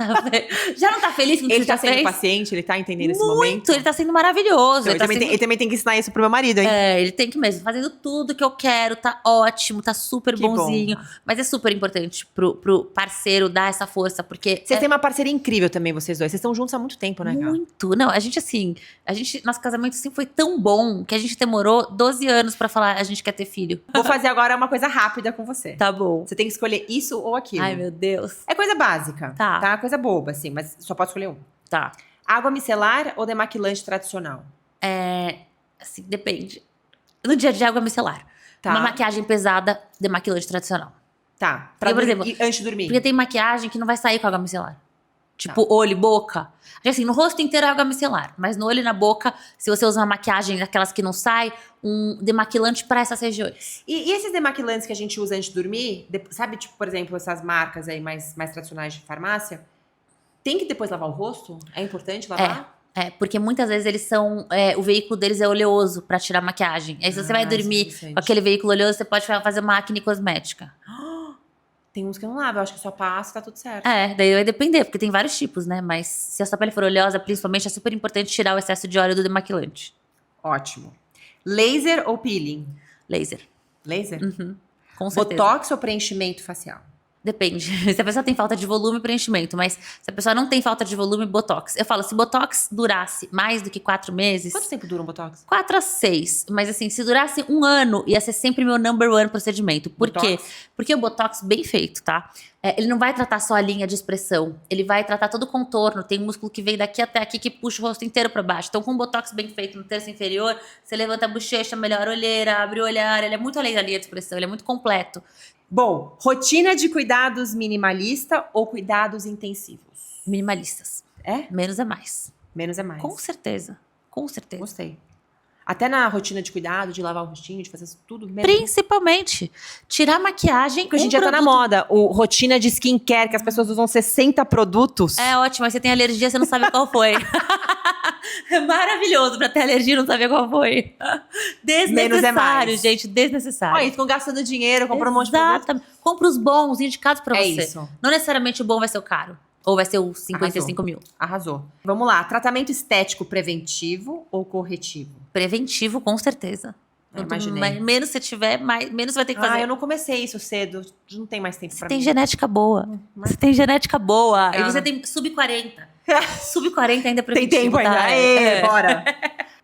tá feliz com o que Ele você tá já sendo fez? paciente, ele tá entendendo esse Muito, momento. ele tá sendo maravilhoso. Então, ele, tá sendo... ele também tem que ensinar isso pro meu marido, hein? Ele tem que mesmo, fazendo tudo que eu quero, tá ótimo, tá super Que bonzinho. bom. Mas é super importante pro parceiro dar essa força, porque Vocês têm uma parceria incrível também, vocês dois. Vocês estão juntos há muito tempo, né, cara? muito. Não, a gente assim, nosso casamento sempre foi tão bom que a gente demorou 12 anos pra falar a gente quer ter filho. Vou fazer agora uma coisa rápida com você. Tá bom. Você tem que escolher isso ou aquilo. Ai, meu Deus. É coisa básica, Tá. tá? Coisa boba, assim, mas só pode escolher um. Tá. Água micelar ou demaquilante tradicional? Assim, depende. No dia a dia, água micelar. Tá. Uma maquiagem pesada, demaquilante tradicional. Tá. Pra Porque, por dormir, exemplo, antes de dormir. Porque tem maquiagem que não vai sair com água micelar. Tipo, olho e boca. Assim, no rosto inteiro é água micelar. Mas no olho e na boca, se você usa uma maquiagem daquelas que não sai, um demaquilante pra essas regiões. E esses demaquilantes que a gente usa antes de dormir, sabe, tipo, por exemplo, essas marcas aí mais tradicionais de farmácia, tem que depois lavar o rosto? É importante lavar? Porque muitas vezes eles são. O veículo deles é oleoso pra tirar a maquiagem. Aí se você vai isso é dormir interessante. com aquele veículo oleoso, você pode fazer uma acne cosmética. Tem uns que eu não lavo, eu acho que só passa, tá tudo certo. Daí vai depender, porque tem vários tipos, né? Mas se a sua pele for oleosa, principalmente, é super importante tirar o excesso de óleo do demaquilante. Ótimo. Laser ou peeling? Laser. Laser? Com certeza. Botox ou preenchimento facial? Depende. Se a pessoa tem falta de volume, preenchimento. Mas se a pessoa não tem falta de volume, botox. Eu falo, se botox durasse mais do que 4 meses. Quanto tempo dura um botox? 4 a 6. Mas assim, se durasse 1 ano, ia ser sempre meu number one procedimento. Por quê? Botox? Porque o botox, bem feito, tá? Ele não vai tratar só a linha de expressão. Ele vai tratar todo o contorno. Tem músculo que vem daqui até aqui que puxa o rosto inteiro pra baixo. Então, com o botox bem feito no terço inferior, você levanta a bochecha, melhora a olheira, abre o olhar. Ele é muito além da linha de expressão, ele é muito completo. Bom, rotina de cuidados minimalista ou cuidados intensivos? Minimalistas. É? Menos é mais. Menos é mais. Com certeza. Com certeza. Gostei. Até na rotina de cuidado, de lavar o rostinho, de fazer tudo menos. Principalmente, tirar a maquiagem. Porque hoje em dia tá na moda. O rotina de skincare, que as pessoas usam 60 produtos. É ótimo, aí você tem alergia, você não sabe qual foi. É maravilhoso pra ter alergia e não saber qual foi. Menos é Desnecessário, mais. gente, desnecessário. Olha, ficam gastando dinheiro, comprando um monte de produto. Exatamente. Compra os bons, indicados pra É você. isso. Não necessariamente o bom vai ser o caro. Ou vai ser o 55 mil. Arrasou. Vamos lá. Tratamento estético preventivo ou corretivo? Preventivo, com certeza. Eu Quanto imaginei. menos você tiver, menos você vai ter que fazer. Eu não comecei isso cedo. Não tem mais tempo Você pra tem mim. genética boa. Você tem genética boa. E Ah. você tem sub-40. Sub-40 ainda é Tem preventivo, tempo ainda. tá? Aê, bora.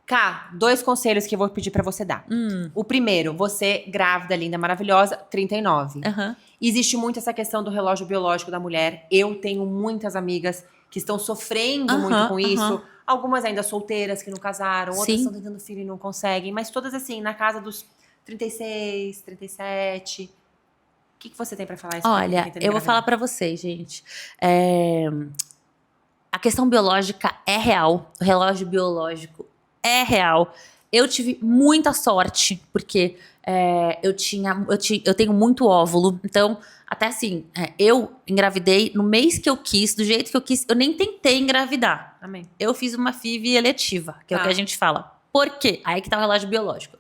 Cá, 2 conselhos que eu vou pedir pra você dar. O primeiro, você grávida, linda, maravilhosa, 39. Aham. Existe muito essa questão do relógio biológico da mulher. Eu tenho muitas amigas que estão sofrendo muito com isso. Algumas ainda solteiras que não casaram, outras Sim. estão tentando filho e não conseguem. Mas todas assim, na casa dos 36, 37. O que você tem pra falar? Isso Olha, eu vou falar pra vocês, gente. A questão biológica é real. O relógio biológico é real. Eu tive muita sorte, porque eu tenho muito óvulo. Então, até assim, eu engravidei no mês que eu quis, do jeito que eu quis. Eu nem tentei engravidar. Amém. Eu fiz uma FIV eletiva, que é o Tá. que a gente fala. Por quê? Aí que tá o relógio biológico.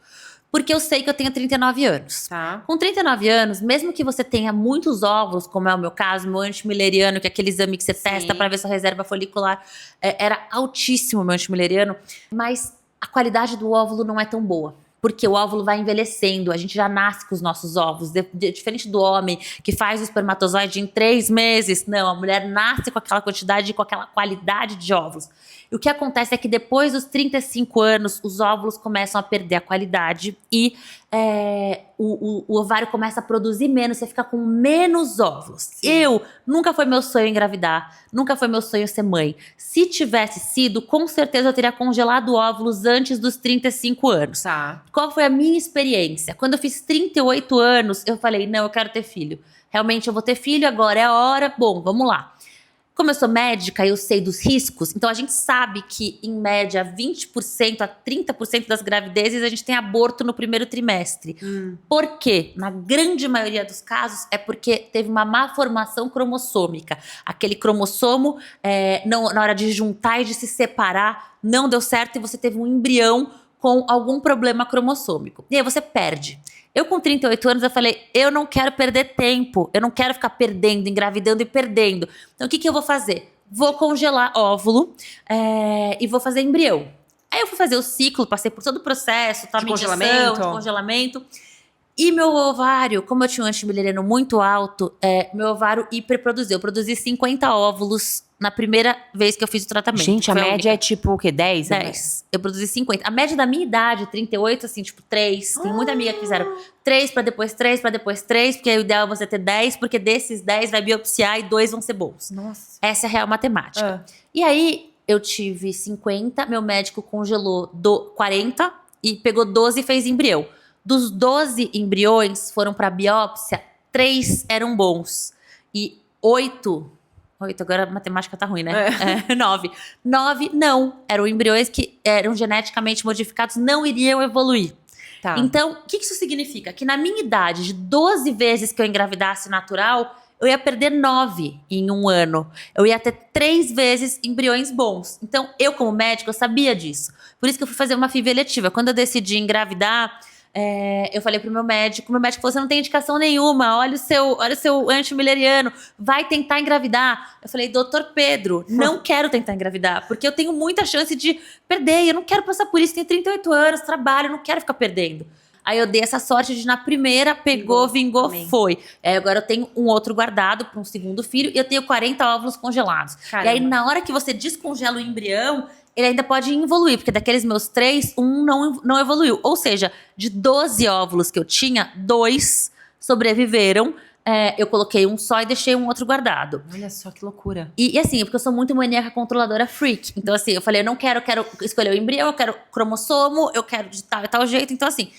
porque eu sei que eu tenho 39 anos. Tá. Com 39 anos, mesmo que você tenha muitos óvulos, como é o meu caso, meu antimileriano, que é aquele exame que você testa para ver sua reserva folicular, era altíssimo o meu antimileriano, mas a qualidade do óvulo não é tão boa. Porque o óvulo vai envelhecendo, a gente já nasce com os nossos óvulos. Diferente do homem que faz o espermatozoide em 3 meses. Não, a mulher nasce com aquela quantidade e com aquela qualidade de óvulos. E o que acontece é que depois dos 35 anos, os óvulos começam a perder a qualidade e o ovário começa a produzir menos, você fica com menos óvulos. Sim. Nunca foi meu sonho engravidar, nunca foi meu sonho ser mãe. Se tivesse sido, com certeza eu teria congelado óvulos antes dos 35 anos. Tá. Qual foi a minha experiência? Quando eu fiz 38 anos, eu falei, não, eu quero ter filho. Realmente eu vou ter filho, agora é a hora, bom, vamos lá. Como eu sou médica, eu sei dos riscos, então a gente sabe que, em média, 20% a 30% das gravidezes a gente tem aborto no primeiro trimestre. Por quê? Na grande maioria dos casos é porque teve uma má formação cromossômica. Aquele cromossomo, na hora de juntar e de se separar, não deu certo e você teve um embrião com algum problema cromossômico. E aí você perde. Eu, com 38 anos, eu falei, eu não quero perder tempo. Eu não quero ficar perdendo, engravidando e perdendo. Então, o que eu vou fazer? Vou congelar óvulo e vou fazer embrião. Aí eu fui fazer o ciclo, passei por todo o processo, de congelamento. E meu ovário, como eu tinha um antimileriano muito alto, meu ovário hiperproduziu. Eu produzi 50 óvulos na primeira vez que eu fiz o tratamento. Gente, a média é tipo o quê? 10? 10. Eu produzi 50. A média da minha idade, 38, assim, tipo 3. Tem muita amiga que fizeram 3 pra depois 3, pra depois 3, porque o ideal é você ter 10, porque desses 10 vai biopsiar e 2 vão ser bons. Nossa. Essa é a real matemática. E aí, eu tive 50, meu médico congelou 40 e pegou 12 e fez embrião. Dos 12 embriões foram para biópsia, 3 eram bons. E 8, agora a matemática tá ruim, né? 9 não. Eram embriões que eram geneticamente modificados, não iriam evoluir. Tá. Então, o que isso significa? Que na minha idade, de 12 vezes que eu engravidasse natural, eu ia perder 9 em um ano. Eu ia ter 3 vezes embriões bons. Então, eu como médico, eu sabia disso. Por isso que eu fui fazer uma FIV eletiva. Quando eu decidi engravidar, eu falei pro meu médico falou, você não tem indicação nenhuma, olha o seu antimileriano, vai tentar engravidar. Eu falei, doutor Pedro, não quero tentar engravidar, porque eu tenho muita chance de perder, eu não quero passar por isso, tenho 38 anos, trabalho, eu não quero ficar perdendo. Aí eu dei essa sorte de na primeira, vingou, foi. Agora eu tenho um outro guardado para um segundo filho e eu tenho 40 óvulos congelados. Caramba. E aí na hora que você descongela o embrião, ele ainda pode evoluir, porque daqueles meus 3, um não evoluiu. Ou seja, de 12 óvulos que eu tinha, 2 sobreviveram. Eu coloquei um só e deixei um outro guardado. Olha só que loucura. E assim, porque eu sou muito maníaca controladora freak. Então assim, eu falei, eu não quero escolher o embrião, eu quero cromossomo, eu quero de tal e tal jeito. Então assim,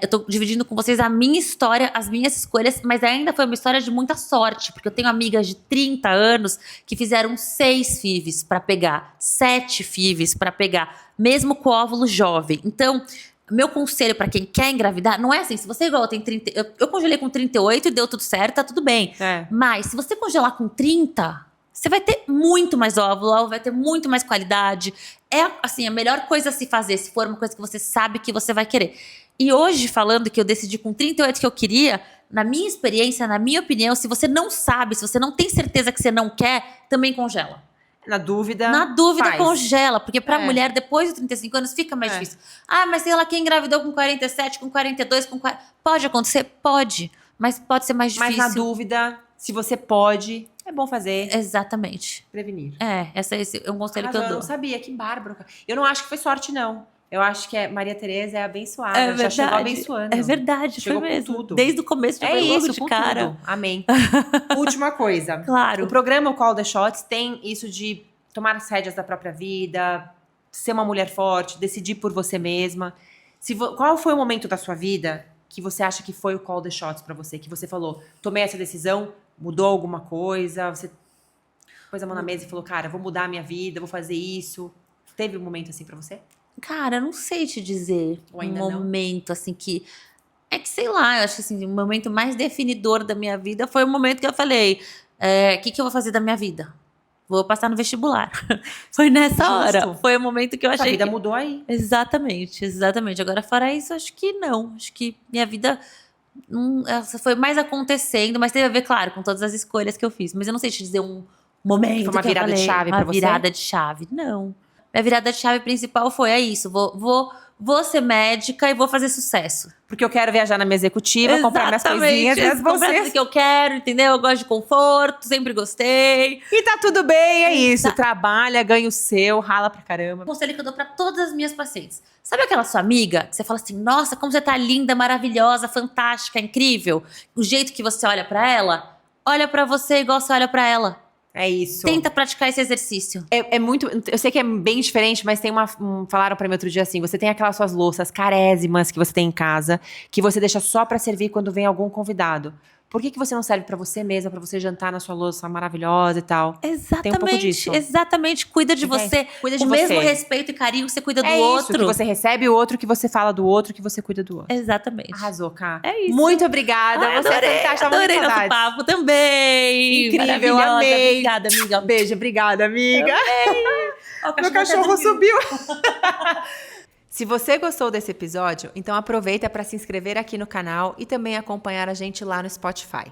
eu tô dividindo com vocês a minha história, as minhas escolhas, mas ainda foi uma história de muita sorte, porque eu tenho amigas de 30 anos que fizeram 6 FIVs pra pegar, 7 FIVs pra pegar, mesmo com óvulo jovem. Então, meu conselho pra quem quer engravidar, não é assim, se você igual tem 30, eu congelei com 38 e deu tudo certo, tá tudo bem. Mas se você congelar com 30, você vai ter muito mais óvulo, vai ter muito mais qualidade. É assim, a melhor coisa a se fazer, se for uma coisa que você sabe que você vai querer. E hoje, falando que eu decidi com 38 que eu queria, na minha experiência, na minha opinião, se você não sabe, se você não tem certeza que você não quer, também congela. Na dúvida, faz. Congela, porque pra mulher, depois de 35 anos, fica mais difícil. Ah, mas sei lá, quem engravidou com 47, com 42, com 40... Pode acontecer? Pode. Mas pode ser mais difícil. Mas na dúvida, se você pode, é bom fazer. Exatamente. Prevenir. Esse é um conselho que eu dou. Eu não sabia, que bárbaro. Eu não acho que foi sorte, não. Eu acho que Maria Tereza é abençoada. Já chegou abençoando. É verdade, chegou foi mesmo. Com tudo. Desde o começo já foi logo de cara. Tudo. Amém. Última coisa. Claro. O programa Call the Shots tem isso de tomar as rédeas da própria vida, ser uma mulher forte, decidir por você mesma. Qual foi o momento da sua vida que você acha que foi o Call the Shots pra você? Que você falou, tomei essa decisão, mudou alguma coisa? Você pôs a mão na mesa e falou, cara, vou mudar a minha vida, vou fazer isso. Teve um momento assim pra você? Cara, eu não sei te dizer um momento assim que... É que, sei lá, eu acho que assim, o momento mais definidor da minha vida foi o momento que eu falei, o que eu vou fazer da minha vida? vou passar no vestibular. Foi nessa hora. Justo. Foi o momento que eu Sua achei vida que... mudou aí. Exatamente, exatamente. Agora, fora isso, acho que não. Acho que minha vida essa foi mais acontecendo, mas teve a ver, claro, com todas as escolhas que eu fiz. Mas eu não sei te dizer um momento Foi uma que eu virada de falei, chave pra uma você? virada de chave. Não. Minha virada de chave principal foi, é isso, vou ser médica e vou fazer sucesso. Porque eu quero viajar na minha executiva, comprar minhas coisinhas, minhas comprar tudo bolsinhas. que eu quero, entendeu? Eu gosto de conforto, sempre gostei. E tá tudo bem, é isso. Trabalha, ganha o seu, rala pra caramba. O conselho que eu dou pra todas as minhas pacientes. Sabe aquela sua amiga que você fala assim, nossa, como você tá linda, maravilhosa, fantástica, incrível. O jeito que você olha pra ela, olha pra você igual você olha pra ela. É isso. Tenta praticar esse exercício. É muito. Eu sei que é bem diferente, mas tem falaram pra mim outro dia assim: você tem aquelas suas louças carésimas que você tem em casa, que você deixa só pra servir quando vem algum convidado. Por que você não serve pra você mesma, pra você jantar na sua louça maravilhosa e tal? Exatamente, Tem um pouco disso. exatamente. Cuida de Entende? você. Cuida de o você. mesmo respeito e carinho que você cuida do É outro. isso, que você recebe o outro, que você fala do outro, que você cuida do outro. Exatamente. Arrasou, Ká. É isso. Muito obrigada. Ai, Você adorei, é fantástica. adorei muito nosso saudades. papo também. Incrível, Maravilhosa. amei. Obrigada, amiga. Beijo, obrigada, amiga. Ó, o Meu cachorro até dormiu. subiu. Se você gostou desse episódio, então aproveita para se inscrever aqui no canal e também acompanhar a gente lá no Spotify.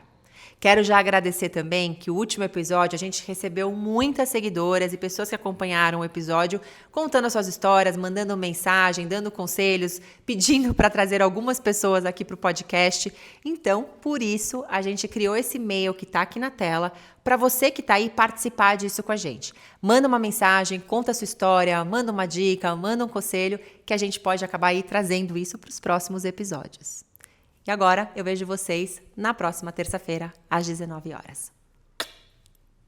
Quero já agradecer também que o último episódio a gente recebeu muitas seguidoras e pessoas que acompanharam o episódio contando as suas histórias, mandando mensagem, dando conselhos, pedindo para trazer algumas pessoas aqui para o podcast. Então, por isso, a gente criou esse e-mail que está aqui na tela para você que está aí participar disso com a gente. Manda uma mensagem, conta a sua história, manda uma dica, manda um conselho que a gente pode acabar aí trazendo isso para os próximos episódios. E agora eu vejo vocês na próxima terça-feira, às 19 horas.